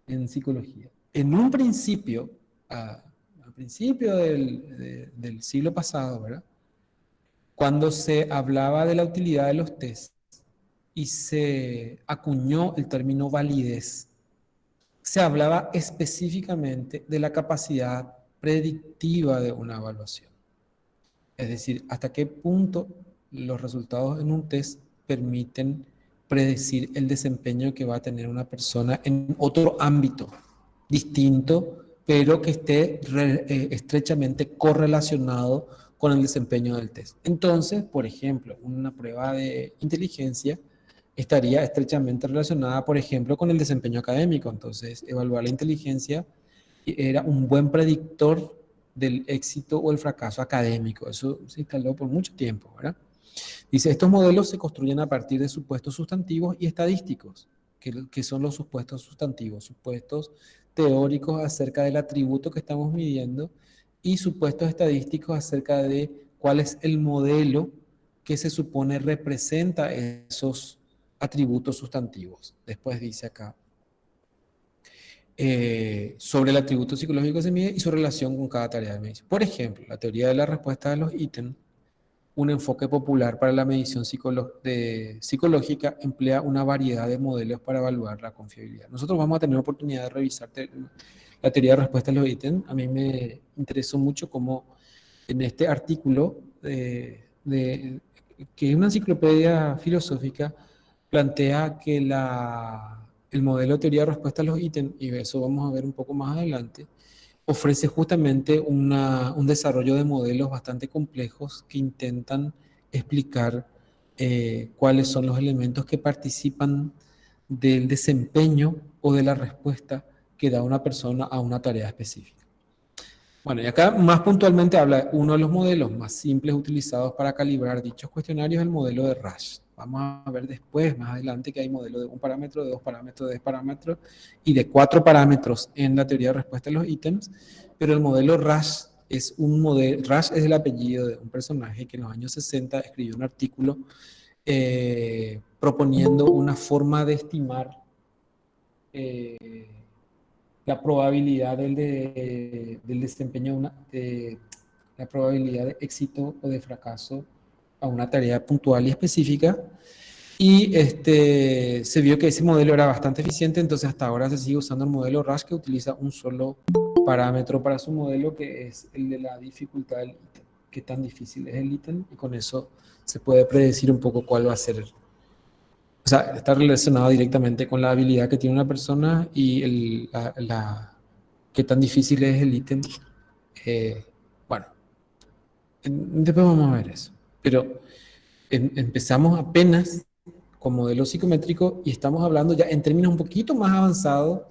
en psicología. En un principio, al principio del siglo pasado, ¿verdad? cuando se hablaba de la utilidad de los test y se acuñó el término validez, se hablaba específicamente de la capacidad predictiva de una evaluación. Es decir, hasta qué punto los resultados en un test permiten predecir el desempeño que va a tener una persona en otro ámbito distinto, pero que esté estrechamente correlacionado con el desempeño del test. Entonces, por ejemplo, una prueba de inteligencia estaría estrechamente relacionada, por ejemplo, con el desempeño académico. Entonces, evaluar la inteligencia era un buen predictor del éxito o el fracaso académico. Eso se instaló por mucho tiempo, ¿verdad? Dice, estos modelos se construyen a partir de supuestos sustantivos y estadísticos. ¿Qué son los supuestos sustantivos? Supuestos teóricos acerca del atributo que estamos midiendo y supuestos estadísticos acerca de cuál es el modelo que se supone representa esos atributos sustantivos. Después dice acá, sobre el atributo psicológico que se mide y su relación con cada tarea de medición. Por ejemplo, la teoría de la respuesta de los ítems, un enfoque popular para la medición psicológica, emplea una variedad de modelos para evaluar la confiabilidad. Nosotros vamos a tener oportunidad de revisar la teoría de respuesta de los ítems. A mí me interesó mucho cómo en este artículo, que es una enciclopedia filosófica, plantea que el modelo de teoría de respuesta a los ítems, y eso vamos a ver un poco más adelante, ofrece justamente un desarrollo de modelos bastante complejos que intentan explicar cuáles son los elementos que participan del desempeño o de la respuesta que da una persona a una tarea específica. Bueno, y acá más puntualmente habla uno de los modelos más simples utilizados para calibrar dichos cuestionarios, el modelo de Rasch. Vamos a ver después, más adelante, que hay modelos de 1 parámetro, de 2 parámetros, de 10 parámetros y de 4 parámetros en la teoría de respuesta a los ítems, pero el modelo Rasch es un modelo, Rasch es el apellido de un personaje que en los años 60 escribió un artículo proponiendo una forma de estimar la probabilidad del desempeño, la probabilidad de éxito o de fracaso a una tarea puntual y específica, y se vio que ese modelo era bastante eficiente. Entonces hasta ahora se sigue usando el modelo Rasch, que utiliza un solo parámetro para su modelo, que es el de la dificultad del ítem, qué tan difícil es el ítem, y con eso se puede predecir un poco cuál va a ser. O sea, está relacionado directamente con la habilidad que tiene una persona y qué tan difícil es el ítem. Bueno, después vamos a ver eso. Pero empezamos apenas con modelo psicométrico y estamos hablando ya en términos un poquito más avanzados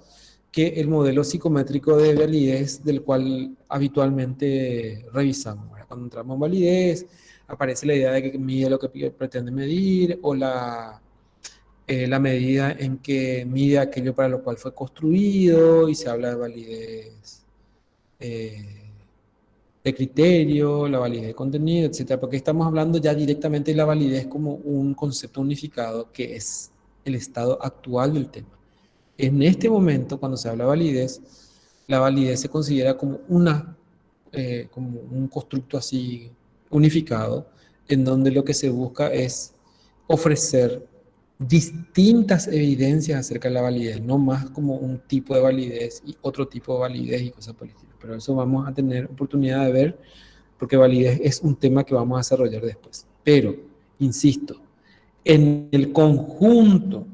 que el modelo psicométrico de validez del cual habitualmente revisamos. Cuando entramos en validez, aparece la idea de que mide lo que pretende medir, o la medida en que mide aquello para lo cual fue construido, y se habla de validez de criterio, la validez de contenido, etcétera, porque estamos hablando ya directamente de la validez como un concepto unificado que es el estado actual del tema. En este momento, cuando se habla de validez, la validez se considera como como un constructo así unificado, en donde lo que se busca es ofrecer distintas evidencias acerca de la validez, no más como un tipo de validez y otro tipo de validez y cosas por el estilo. Pero eso vamos a tener oportunidad de ver, porque validez es un tema que vamos a desarrollar después. Pero, insisto, en el conjunto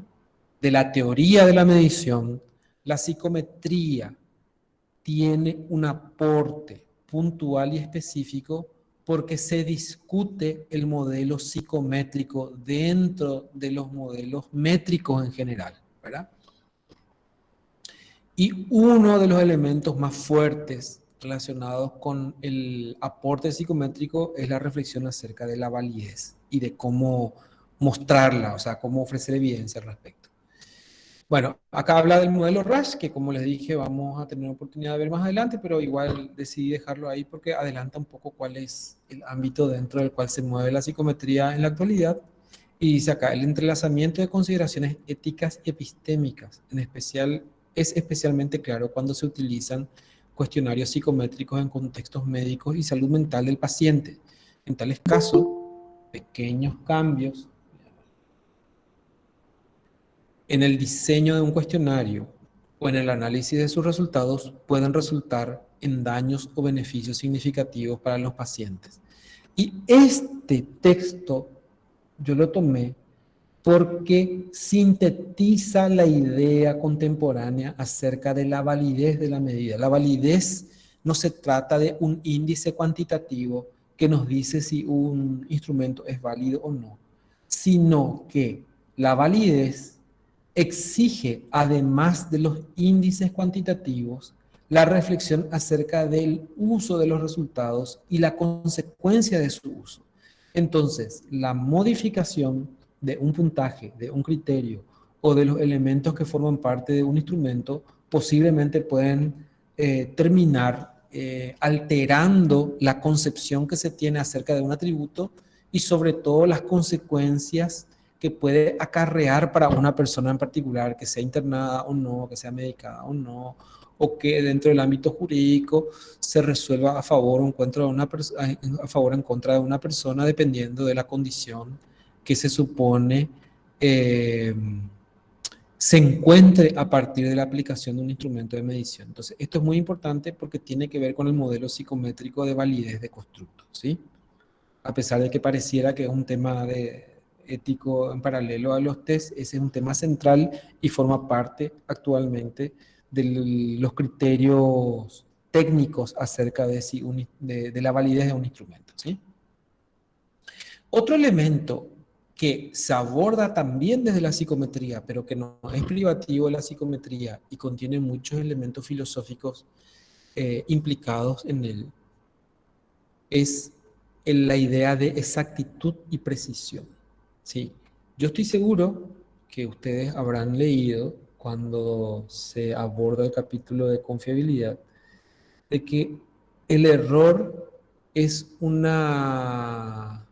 de la teoría de la medición, la psicometría tiene un aporte puntual y específico, porque se discute el modelo psicométrico dentro de los modelos métricos en general, ¿verdad? Y uno de los elementos más fuertes relacionados con el aporte psicométrico es la reflexión acerca de la validez y de cómo mostrarla, o sea, cómo ofrecer evidencia al respecto. Bueno, acá habla del modelo Rasch, que como les dije vamos a tener oportunidad de ver más adelante, pero igual decidí dejarlo ahí porque adelanta un poco cuál es el ámbito dentro del cual se mueve la psicometría en la actualidad. Y dice acá, el entrelazamiento de consideraciones éticas y epistémicas, es especialmente claro cuando se utilizan cuestionarios psicométricos en contextos médicos y salud mental del paciente. En tales casos, pequeños cambios en el diseño de un cuestionario o en el análisis de sus resultados pueden resultar en daños o beneficios significativos para los pacientes. Y este texto yo lo tomé porque sintetiza la idea contemporánea acerca de la validez de la medida. La validez no se trata de un índice cuantitativo que nos dice si un instrumento es válido o no, sino que la validez exige, además de los índices cuantitativos, la reflexión acerca del uso de los resultados y la consecuencia de su uso. Entonces, la modificación de un puntaje, de un criterio o de los elementos que forman parte de un instrumento posiblemente pueden terminar alterando la concepción que se tiene acerca de un atributo y sobre todo las consecuencias que puede acarrear para una persona en particular, que sea internada o no, que sea medicada o no, o que dentro del ámbito jurídico se resuelva a favor o en contra de una persona dependiendo de la condición que se supone se encuentre a partir de la aplicación de un instrumento de medición. Entonces, esto es muy importante porque tiene que ver con el modelo psicométrico de validez de constructo, ¿sí? A pesar de que pareciera que es un tema ético en paralelo a los test, ese es un tema central y forma parte actualmente de los criterios técnicos acerca de la validez de un instrumento, ¿sí? Otro elemento que se aborda también desde la psicometría, pero que no es privativo de la psicometría y contiene muchos elementos filosóficos implicados en él, es la idea de exactitud y precisión. ¿Sí? Yo estoy seguro que ustedes habrán leído cuando se aborda el capítulo de confiabilidad, de que el error es una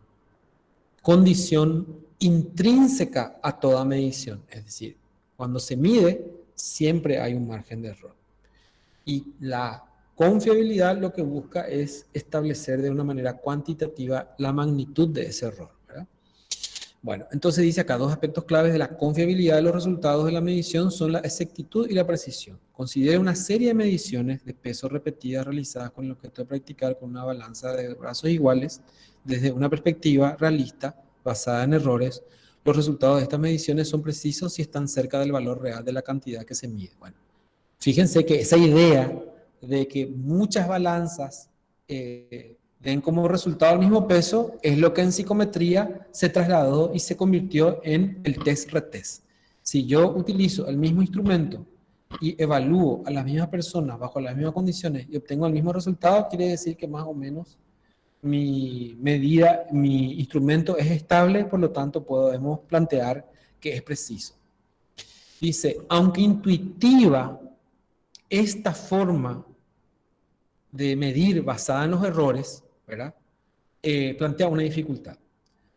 condición intrínseca a toda medición. Es decir, cuando se mide, siempre hay un margen de error. Y la confiabilidad lo que busca es establecer de una manera cuantitativa la magnitud de ese error, ¿verdad? Bueno, entonces dice acá, dos aspectos claves de la confiabilidad de los resultados de la medición son la exactitud y la precisión. Considere una serie de mediciones de peso repetidas realizadas con el objeto de practicar con una balanza de brazos iguales desde una perspectiva realista basada en errores. Los resultados de estas mediciones son precisos si están cerca del valor real de la cantidad que se mide. Bueno, fíjense que esa idea de que muchas balanzas den como resultado el mismo peso es lo que en psicometría se trasladó y se convirtió en el test-retest. Si yo utilizo el mismo instrumento y evalúo a las mismas personas bajo las mismas condiciones y obtengo el mismo resultado, quiere decir que más o menos mi medida, mi instrumento es estable, por lo tanto podemos plantear que es preciso. Dice, aunque intuitiva, esta forma de medir basada en los errores, ¿verdad? Plantea una dificultad.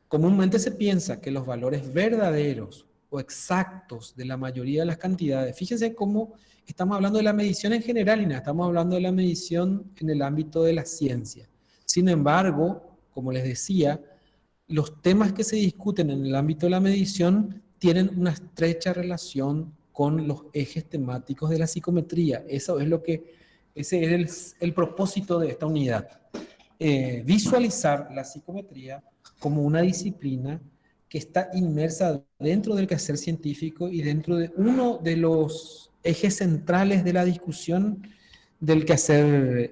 Comúnmente se piensa que los valores verdaderos o exactos de la mayoría de las cantidades, fíjense cómo estamos hablando de la medición en general y no estamos hablando de la medición en el ámbito de la ciencia. Sin embargo, como les decía, los temas que se discuten en el ámbito de la medición tienen una estrecha relación con los ejes temáticos de la psicometría. Ese es el propósito de esta unidad. Visualizar la psicometría como una disciplina que está inmersa dentro del quehacer científico y dentro de uno de los ejes centrales de la discusión del quehacer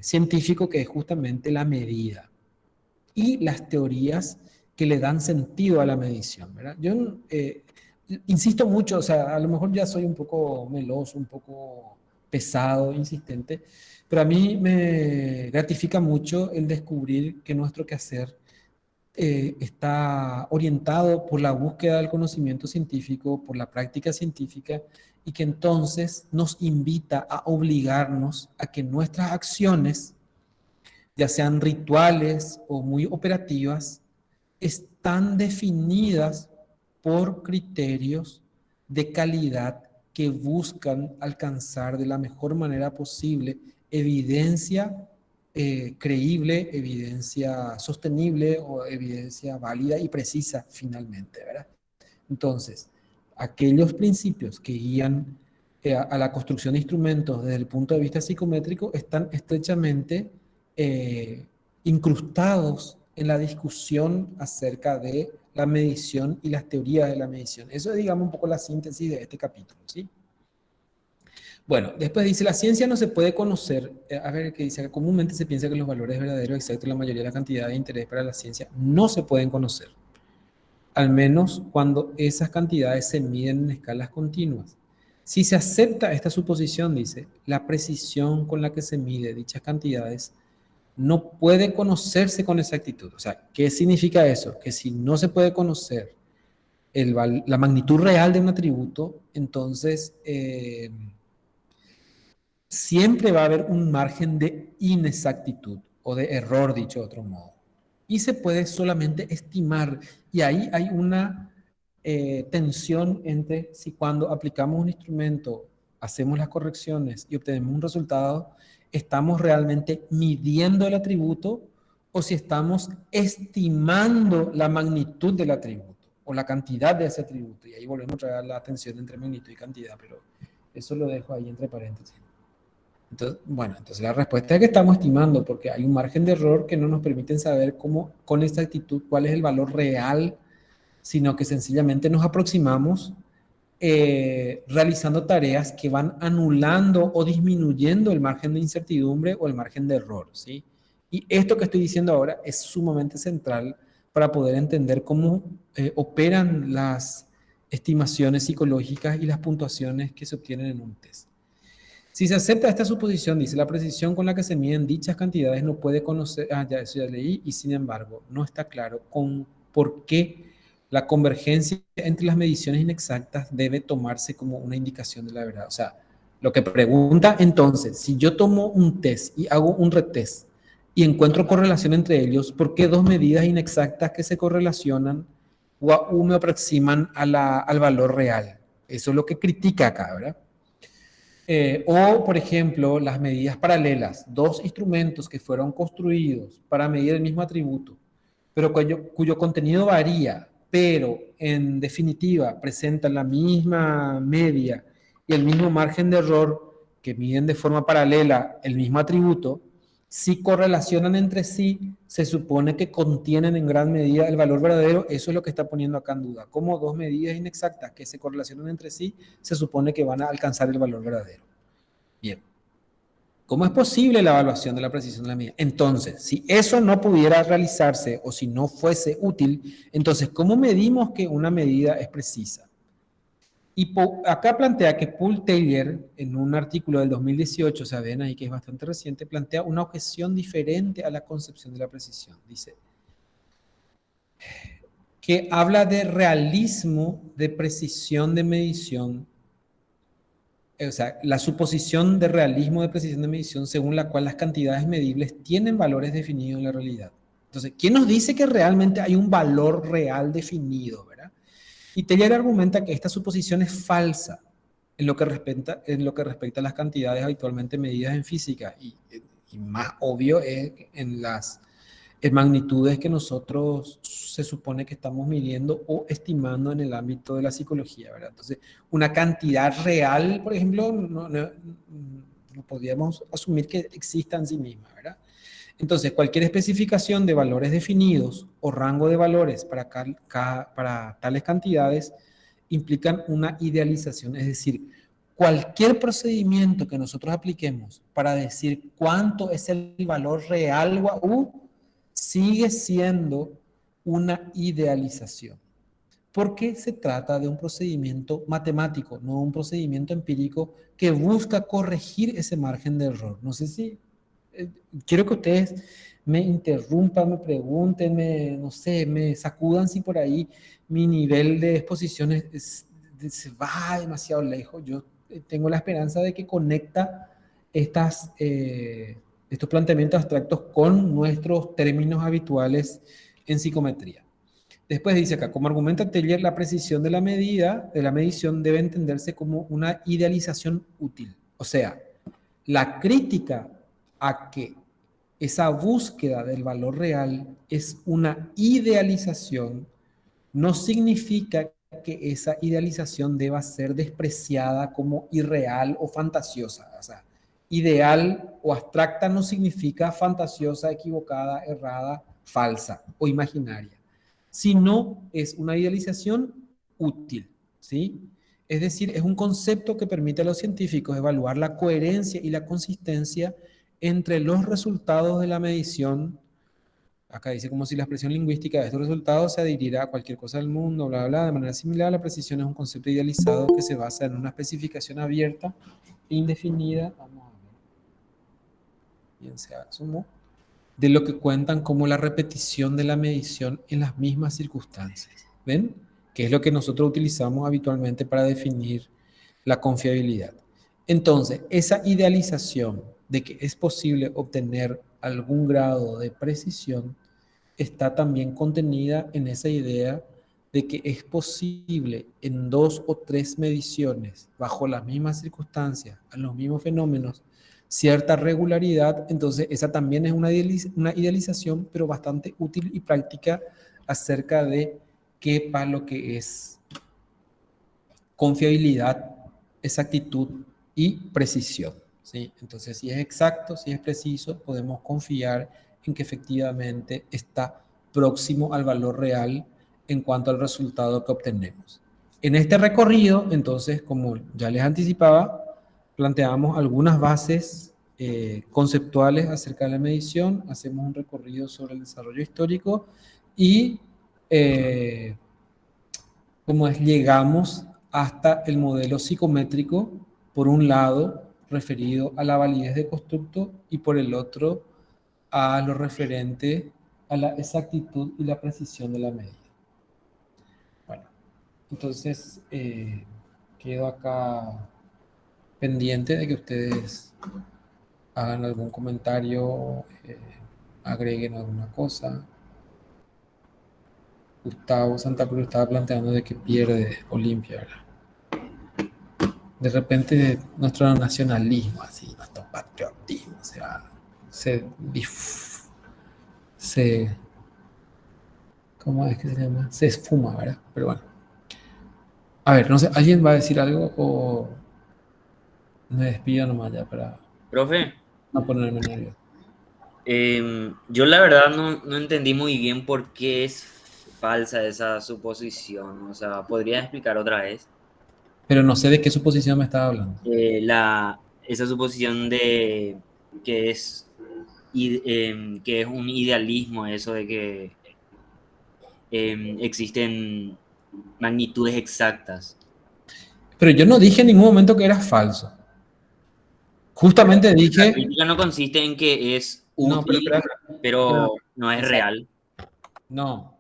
científico, que es justamente la medida y las teorías que le dan sentido a la medición, ¿verdad? Yo insisto mucho, o sea, a lo mejor ya soy un poco meloso, un poco pesado, insistente, pero a mí me gratifica mucho el descubrir que nuestro quehacer está orientado por la búsqueda del conocimiento científico, por la práctica científica, y que entonces nos invita a obligarnos a que nuestras acciones, ya sean rituales o muy operativas, están definidas por criterios de calidad que buscan alcanzar de la mejor manera posible evidencia creíble, evidencia sostenible o evidencia válida y precisa finalmente, ¿verdad? Entonces, aquellos principios que guían a la construcción de instrumentos desde el punto de vista psicométrico están estrechamente incrustados en la discusión acerca de la medición y las teorías de la medición. Eso es, digamos, un poco la síntesis de este capítulo, ¿sí? Bueno, después dice, la ciencia no se puede conocer, a ver qué dice, comúnmente se piensa que los valores verdaderos exactos de la mayoría de la cantidad de interés para la ciencia no se pueden conocer, al menos cuando esas cantidades se miden en escalas continuas. Si se acepta esta suposición, dice, la precisión con la que se mide dichas cantidades no puede conocerse con exactitud. O sea, ¿qué significa eso? Que si no se puede conocer la magnitud real de un atributo, entonces siempre va a haber un margen de inexactitud o de error, dicho de otro modo. Y se puede solamente estimar. Y ahí hay una tensión entre si cuando aplicamos un instrumento, hacemos las correcciones y obtenemos un resultado, estamos realmente midiendo el atributo o si estamos estimando la magnitud del atributo o la cantidad de ese atributo. Y ahí volvemos a traer la tensión entre magnitud y cantidad, pero eso lo dejo ahí entre paréntesis. Entonces, bueno, entonces la respuesta es que estamos estimando porque hay un margen de error que no nos permiten saber cómo, con exactitud cuál es el valor real, sino que sencillamente nos aproximamos realizando tareas que van anulando o disminuyendo el margen de incertidumbre o el margen de error, ¿sí? Y esto que estoy diciendo ahora es sumamente central para poder entender cómo operan las estimaciones psicológicas y las puntuaciones que se obtienen en un test. Si se acepta esta suposición, dice, la precisión con la que se miden dichas cantidades no puede conocer, ya eso ya leí, y sin embargo, no está claro por qué la convergencia entre las mediciones inexactas debe tomarse como una indicación de la verdad. O sea, lo que pregunta entonces, si yo tomo un test y hago un retest y encuentro correlación entre ellos, ¿por qué dos medidas inexactas que se correlacionan o me aproximan al valor real? Eso es lo que critica acá, ¿verdad? O, por ejemplo, las medidas paralelas, dos instrumentos que fueron construidos para medir el mismo atributo, pero cuyo contenido varía, pero en definitiva presentan la misma media y el mismo margen de error que miden de forma paralela el mismo atributo, si correlacionan entre sí, se supone que contienen en gran medida el valor verdadero. Eso es lo que está poniendo acá en duda. Como dos medidas inexactas que se correlacionan entre sí, se supone que van a alcanzar el valor verdadero. Bien. ¿Cómo es posible la evaluación de la precisión de la medida? Entonces, si eso no pudiera realizarse o si no fuese útil, entonces, ¿cómo medimos que una medida es precisa? Y acá plantea que Paul Taylor, en un artículo del 2018, o sea, ven ahí que es bastante reciente, plantea una objeción diferente a la concepción de la precisión. Dice que habla de realismo de precisión de medición, o sea, la suposición de realismo de precisión de medición según la cual las cantidades medibles tienen valores definidos en la realidad. Entonces, ¿quién nos dice que realmente hay un valor real definido, verdad? Y Taylor argumenta que esta suposición es falsa en lo que respecta a las cantidades habitualmente medidas en física y más obvio es en las magnitudes que nosotros se supone que estamos midiendo o estimando en el ámbito de la psicología, ¿verdad? Entonces, una cantidad real, por ejemplo, no podríamos asumir que exista en sí misma, ¿verdad? Entonces, cualquier especificación de valores definidos o rango de valores para tales cantidades implican una idealización, es decir, cualquier procedimiento que nosotros apliquemos para decir cuánto es el valor real sigue siendo una idealización, porque se trata de un procedimiento matemático, no un procedimiento empírico que busca corregir ese margen de error. No sé si quiero que ustedes me interrumpan, me pregunten, no sé, me sacudan si por ahí mi nivel de exposición se va demasiado lejos. Yo tengo la esperanza de que conecta estos planteamientos abstractos con nuestros términos habituales en psicometría. Después dice acá, como argumenta Taylor, la precisión de la medición debe entenderse como una idealización útil. O sea, la crítica a que esa búsqueda del valor real es una idealización, no significa que esa idealización deba ser despreciada como irreal o fantasiosa. O sea, ideal o abstracta no significa fantasiosa, equivocada, errada, falsa o imaginaria, sino es una idealización útil, ¿sí? Es decir, es un concepto que permite a los científicos evaluar la coherencia y la consistencia entre los resultados de la medición. Acá dice como si la expresión lingüística de estos resultados se adhiriera a cualquier cosa del mundo, bla, bla, bla. De manera similar, la precisión es un concepto idealizado que se basa en una especificación abierta e indefinida. Vamos a ver. Bien, se asumó. De lo que cuentan como la repetición de la medición en las mismas circunstancias. ¿Ven? Que es lo que nosotros utilizamos habitualmente para definir la confiabilidad. Entonces, esa idealización de que es posible obtener algún grado de precisión está también contenida en esa idea de que es posible en 2 o 3 mediciones, bajo las mismas circunstancias, a los mismos fenómenos, cierta regularidad. Entonces esa también es una idealización, pero bastante útil y práctica acerca de qué para lo que es confiabilidad, exactitud y precisión, ¿sí? Entonces, si es exacto, si es preciso, podemos confiar en que efectivamente está próximo al valor real en cuanto al resultado que obtenemos. En este recorrido, entonces, como ya les anticipaba, planteamos algunas bases conceptuales acerca de la medición, hacemos un recorrido sobre el desarrollo histórico y como es, llegamos hasta el modelo psicométrico, por un lado, referido a la validez de constructo y por el otro, a lo referente a la exactitud y la precisión de la medida. Bueno, entonces quedo acá pendiente de que ustedes hagan algún comentario, agreguen alguna cosa. Gustavo Santa Cruz estaba planteando de que pierde Olimpia, ¿verdad? De repente nuestro nacionalismo, así, nuestro patriotismo, o sea, ¿cómo es que se llama? Se esfuma, ¿verdad? Pero bueno. A ver, no sé, ¿alguien va a decir algo o me despido nomás ya para Profe, no ponerme nervioso? yo la verdad no entendí muy bien por qué es falsa esa suposición. O sea, ¿podría explicar otra vez? Pero no sé de qué suposición me estaba hablando. Esa suposición de que que es un idealismo, eso de que existen magnitudes exactas. Pero yo no dije en ningún momento que era falso. Justamente dije... La crítica no consiste en que es No, útil, pero no es exacto. real. No.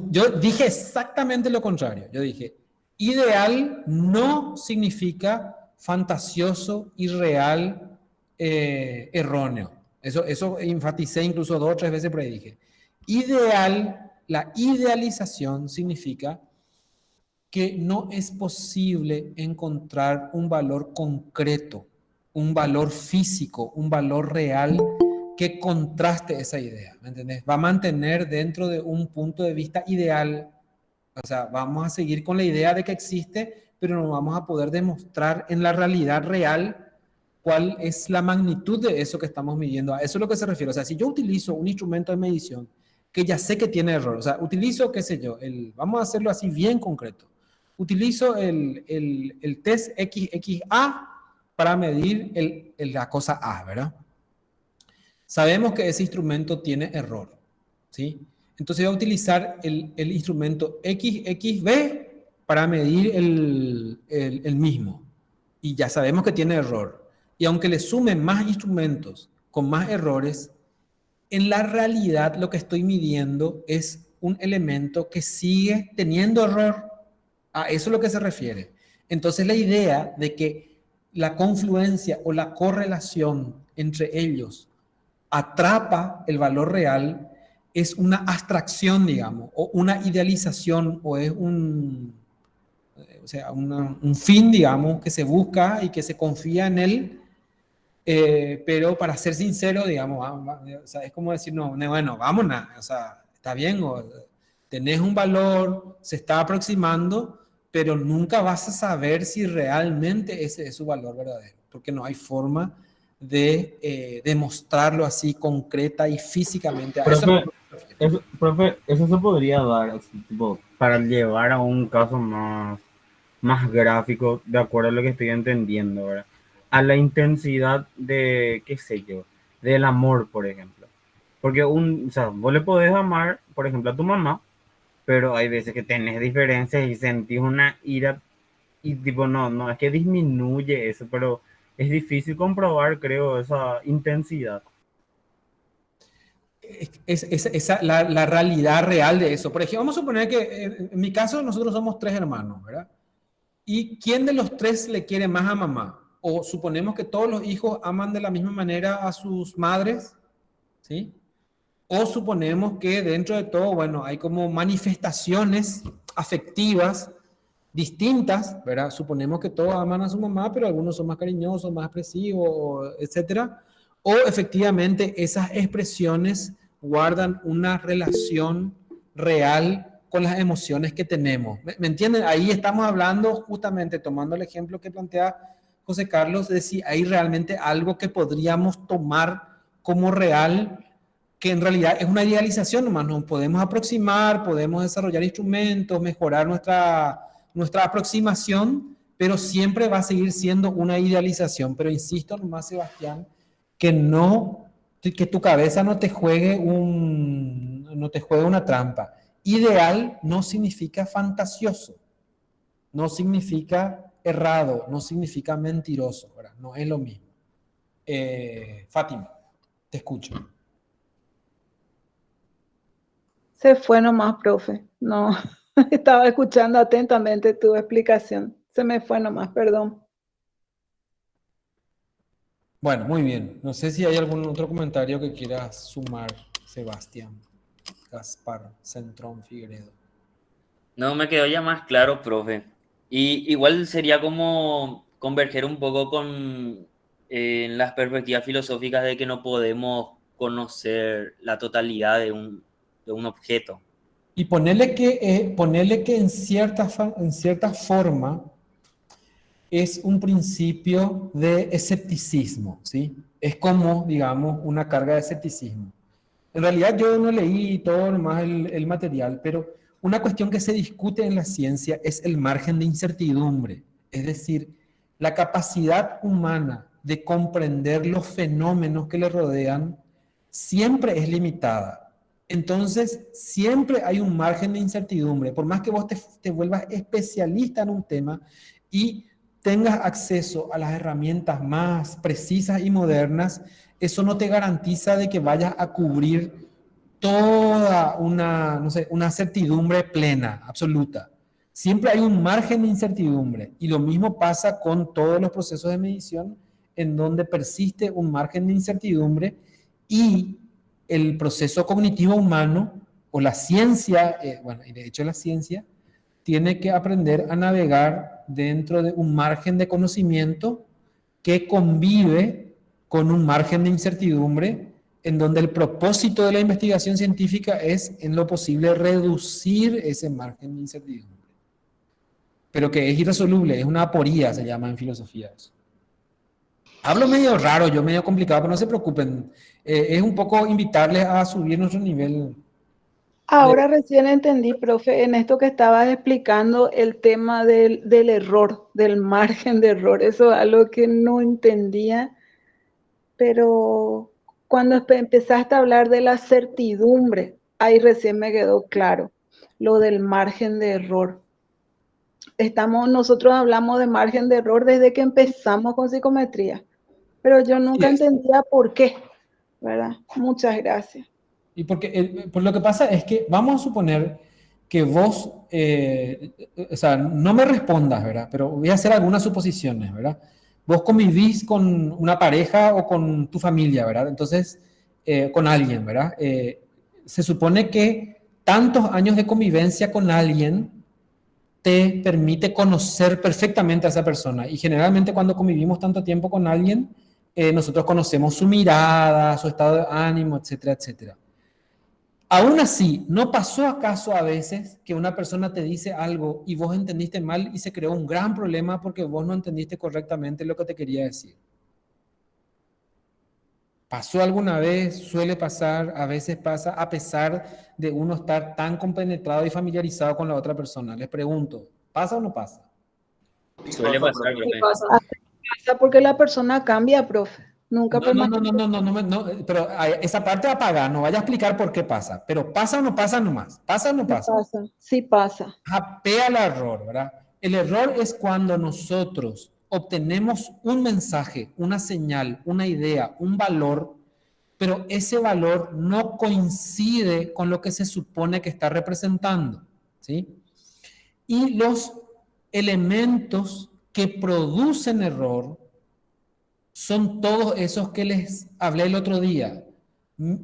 Yo dije exactamente lo contrario. Yo dije, ideal no significa fantasioso, irreal, erróneo. Eso enfaticé incluso 2 o 3 veces, pero ahí dije. Ideal, la idealización significa que no es posible encontrar un valor concreto, un valor físico, un valor real que contraste esa idea, ¿me entendés? Va a mantener dentro de un punto de vista ideal, o sea, vamos a seguir con la idea de que existe, pero no vamos a poder demostrar en la realidad real cuál es la magnitud de eso que estamos midiendo. A eso es lo que se refiere. O sea, si yo utilizo un instrumento de medición que ya sé que tiene error, o sea, utilizo, qué sé yo, vamos a hacerlo así bien concreto. Utilizo el test XXA para medir la cosa A, ¿verdad? Sabemos que ese instrumento tiene error, ¿sí? Entonces voy a utilizar el instrumento XXB para medir el mismo. Y ya sabemos que tiene error. Y aunque le sumen más instrumentos con más errores, en la realidad lo que estoy midiendo es un elemento que sigue teniendo error. A eso es lo que se refiere. Entonces la idea de que la confluencia o la correlación entre ellos atrapa el valor real es una abstracción, digamos, o una idealización, o es un fin, digamos, que se busca y que se confía en él, Pero para ser sincero, digamos, o sea, es como decir, no, bueno, vámonos, o sea, está bien, tenés un valor, se está aproximando, pero nunca vas a saber si realmente ese es su valor verdadero, porque no hay forma de demostrarlo así concreta y físicamente. A eso no Profe, me refiero. eso se podría dar así, tipo, para llevar a un caso más gráfico, de acuerdo a lo que estoy entendiendo, ¿verdad? A la intensidad de, qué sé yo, del amor, por ejemplo. Porque o sea, vos le podés amar, por ejemplo, a tu mamá, pero hay veces que tenés diferencias y sentís una ira y tipo, no es que disminuye eso, pero es difícil comprobar, creo, esa intensidad. La realidad real de eso. Por ejemplo, vamos a suponer que en mi caso nosotros somos 3 hermanos, ¿verdad? ¿Y quién de los 3 le quiere más a mamá? O suponemos que todos los hijos aman de la misma manera a sus madres, ¿sí? O suponemos que dentro de todo, bueno, hay como manifestaciones afectivas distintas, ¿verdad? Suponemos que todos aman a su mamá, pero algunos son más cariñosos, más expresivos, etcétera. O efectivamente esas expresiones guardan una relación real con las emociones que tenemos. ¿Me entienden? Ahí estamos hablando justamente, tomando el ejemplo que plantea José Carlos, de si hay realmente algo que podríamos tomar como real, que en realidad es una idealización nomás, nos podemos aproximar, podemos desarrollar instrumentos, mejorar nuestra aproximación, pero siempre va a seguir siendo una idealización. Pero insisto nomás, Sebastián, que no, que tu cabeza no te juegue una trampa. Ideal no significa fantasioso, no significa errado, no significa mentiroso, ¿verdad? No es lo mismo. Fátima, te escucho. Se fue nomás, profe. No, estaba escuchando atentamente tu explicación. Se me fue nomás, perdón. Bueno, muy bien. No sé si hay algún otro comentario que quieras sumar, Sebastián, Gaspar, Centrón, Figueredo. No, me quedó ya más claro, profe. Y igual sería como converger un poco con las perspectivas filosóficas de que no podemos conocer la totalidad de un objeto. Y ponerle que en cierta forma es un principio de escepticismo, ¿sí? Es como, digamos, una carga de escepticismo. En realidad yo no leí todo nomás el material, pero una cuestión que se discute en la ciencia es el margen de incertidumbre, es decir, la capacidad humana de comprender los fenómenos que le rodean siempre es limitada. Entonces, siempre hay un margen de incertidumbre. Por más que vos te vuelvas especialista en un tema y tengas acceso a las herramientas más precisas y modernas, eso no te garantiza de que vayas a cubrir toda una, no sé, una certidumbre plena, absoluta. Siempre hay un margen de incertidumbre y lo mismo pasa con todos los procesos de medición en donde persiste un margen de incertidumbre y el proceso cognitivo humano o la ciencia, bueno, y de hecho la ciencia, tiene que aprender a navegar dentro de un margen de conocimiento que convive con un margen de incertidumbre en donde el propósito de la investigación científica es en lo posible reducir ese margen de incertidumbre. Pero que es irresoluble, es una aporía, se llama en filosofía eso. Hablo medio raro, yo medio complicado, pero no se preocupen. Es un poco invitarles a subir nuestro nivel. Ahora recién entendí, profe, en esto que estabas explicando el tema del error, del margen de error. Eso es algo que no entendía, pero cuando empezaste a hablar de la certidumbre, ahí recién me quedó claro lo del margen de error. Nosotros hablamos de margen de error desde que empezamos con psicometría, pero yo nunca entendía por qué, ¿verdad? Muchas gracias. Y por lo que pasa es que vamos a suponer que vos, o sea, no me respondas, ¿verdad? Pero voy a hacer algunas suposiciones, ¿verdad? Vos convivís con una pareja o con tu familia, ¿verdad? Entonces, con alguien, ¿verdad? Se supone que tantos años de convivencia con alguien te permite conocer perfectamente a esa persona. Y generalmente cuando convivimos tanto tiempo con alguien, nosotros conocemos su mirada, su estado de ánimo, etcétera, etcétera. Aún así, ¿no pasó acaso a veces que una persona te dice algo y vos entendiste mal y se creó un gran problema porque vos no entendiste correctamente lo que te quería decir? ¿Pasó alguna vez? Suele pasar, a veces pasa, a pesar de uno estar tan compenetrado y familiarizado con la otra persona. Les pregunto, ¿pasa o no pasa? Suele Pasa, pasar, profe. ¿Qué profe. pasa? Pasa porque la persona cambia, profe. Nunca permanece. No, pero esa parte va a pagar, no vaya a explicar por qué pasa, pero pasa o no pasa nomás, pasa o no Sí pasa. pasa, sí pasa. Apea al error, ¿verdad? El error es cuando nosotros obtenemos un mensaje, una señal, una idea, un valor, pero ese valor no coincide con lo que se supone que está representando, ¿sí? Y los elementos que producen error son todos esos que les hablé el otro día.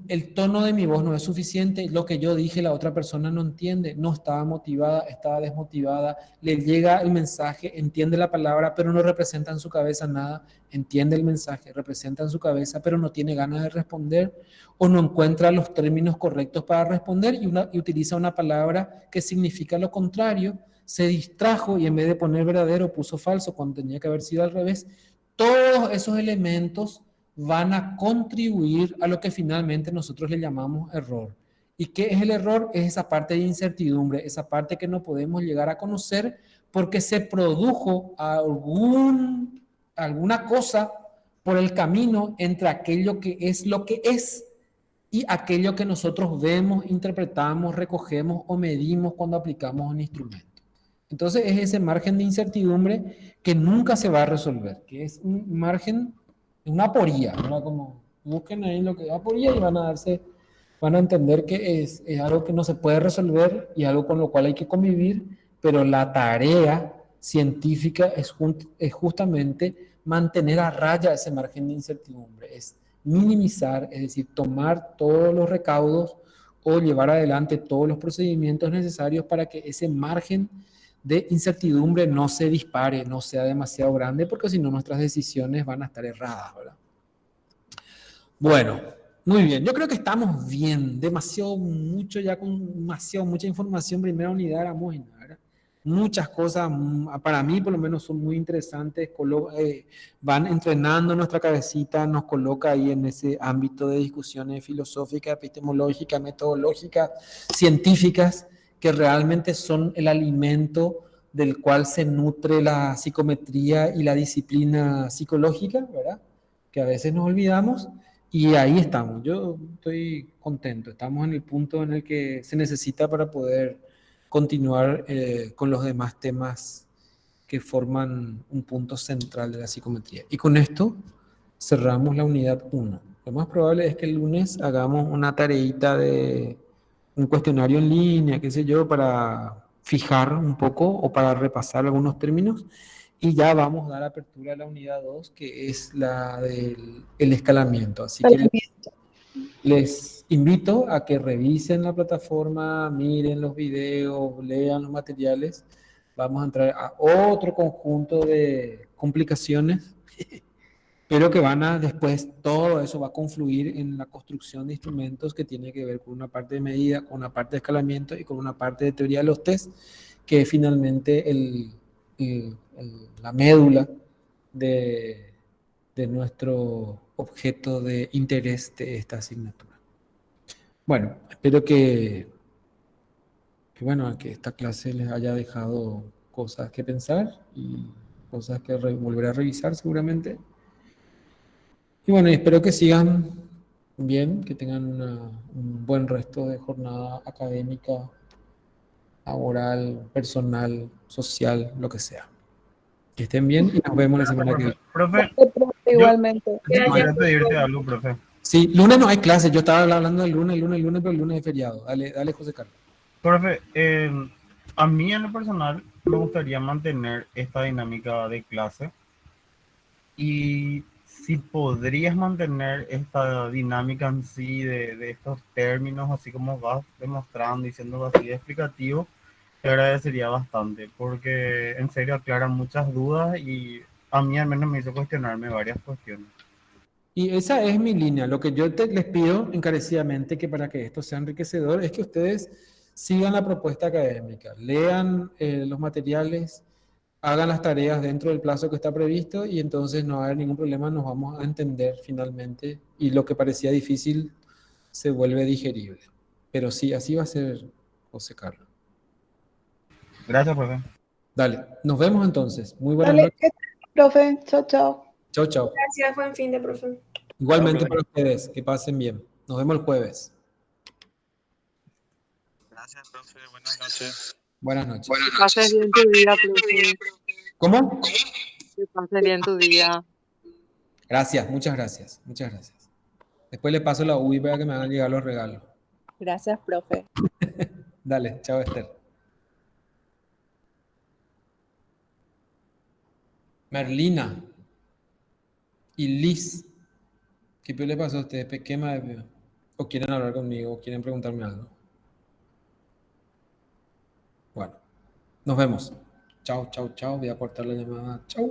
El tono de mi voz no es suficiente, lo que yo dije la otra persona no entiende, no estaba motivada, estaba desmotivada, le llega el mensaje, entiende la palabra, pero no representa en su cabeza nada, entiende el mensaje, representa en su cabeza, pero no tiene ganas de responder o no encuentra los términos correctos para responder y utiliza una palabra que significa lo contrario, se distrajo y en vez de poner verdadero puso falso cuando tenía que haber sido al revés. Todos esos elementos van a contribuir a lo que finalmente nosotros le llamamos error. ¿Y qué es el error? Es esa parte de incertidumbre, esa parte que no podemos llegar a conocer porque se produjo alguna cosa por el camino entre aquello que es lo que es y aquello que nosotros vemos, interpretamos, recogemos o medimos cuando aplicamos un instrumento. Entonces es ese margen de incertidumbre que nunca se va a resolver, que es un margen, una aporía, ¿verdad? Como busquen ahí lo que es aporía y van a entender que es algo que no se puede resolver y algo con lo cual hay que convivir, pero la tarea científica es justamente mantener a raya ese margen de incertidumbre, es minimizar, es decir, tomar todos los recaudos o llevar adelante todos los procedimientos necesarios para que ese margen de incertidumbre no se dispare, no sea demasiado grande, porque si no nuestras decisiones van a estar erradas, ¿verdad? Bueno, muy bien. Yo creo que estamos bien. Demasiado mucho, ya con demasiado mucha información. Primera unidad era muy, ¿verdad? Muchas cosas, para mí por lo menos son muy interesantes. Van entrenando nuestra cabecita, nos coloca ahí en ese ámbito de discusiones filosóficas, epistemológicas, metodológicas, científicas, que realmente son el alimento del cual se nutre la psicometría y la disciplina psicológica, ¿verdad? Que a veces nos olvidamos. Y ahí estamos, yo estoy contento, estamos en el punto en el que se necesita para poder continuar con los demás temas que forman un punto central de la psicometría. Y con esto cerramos la unidad 1. Lo más probable es que el lunes hagamos una tareita de un cuestionario en línea, qué sé yo, para fijar un poco o para repasar algunos términos. Y ya vamos a dar apertura a la unidad 2, que es la del escalamiento. Así que les invito a que revisen la plataforma, miren los videos, lean los materiales. Vamos a entrar a otro conjunto de complicaciones, pero que van a después, todo eso va a confluir en la construcción de instrumentos que tiene que ver con una parte de medida, con una parte de escalamiento y con una parte de teoría de los test, que es finalmente la médula de nuestro objeto de interés de esta asignatura. Bueno, espero bueno, que esta clase les haya dejado cosas que pensar y cosas que volver a revisar seguramente. Y bueno, espero que sigan bien, que tengan un buen resto de jornada académica, laboral, personal, social, lo que sea. Que estén bien y nos vemos la semana que viene. Profe, yo Igualmente. podría pedirte algo, profe. Sí, lunes no hay clases, yo estaba hablando del lunes, pero el lunes es feriado. Dale, José Carlos. Profe, a mí en lo personal me gustaría mantener esta dinámica de clase y si podrías mantener esta dinámica en sí de estos términos, así como vas demostrando, diciendo así de explicativo, te agradecería bastante porque en serio aclaran muchas dudas y a mí al menos me hizo cuestionarme varias cuestiones. Y esa es mi línea. Lo que yo les pido encarecidamente que para que esto sea enriquecedor es que ustedes sigan la propuesta académica, lean los materiales, hagan las tareas dentro del plazo que está previsto y entonces no va a haber ningún problema, nos vamos a entender finalmente y lo que parecía difícil se vuelve digerible. Pero sí, así va a ser, José Carlos. Gracias, profe. Dale, nos vemos entonces. Muy buenas Dale, noches. ¿qué tal, profe? Chao, chao. Chau, chau. Gracias, buen fin de profe. Igualmente profe. para ustedes, que pasen bien. Nos vemos el jueves. Gracias, profe. Buenas noches. Buenas noches. Que pases bien tu día, profe. ¿Cómo? Que pases bien tu día. Gracias, muchas gracias, muchas gracias. Después le paso la UI para que me hagan llegar los regalos. Gracias, profe. Dale, chao Esther. Merlina y Liz, ¿qué le pasó a ustedes? ¿Qué más? ¿O quieren hablar conmigo? ¿O quieren preguntarme algo? Bueno, nos vemos. Chao, chao, chao. Voy a cortar la llamada. Chao.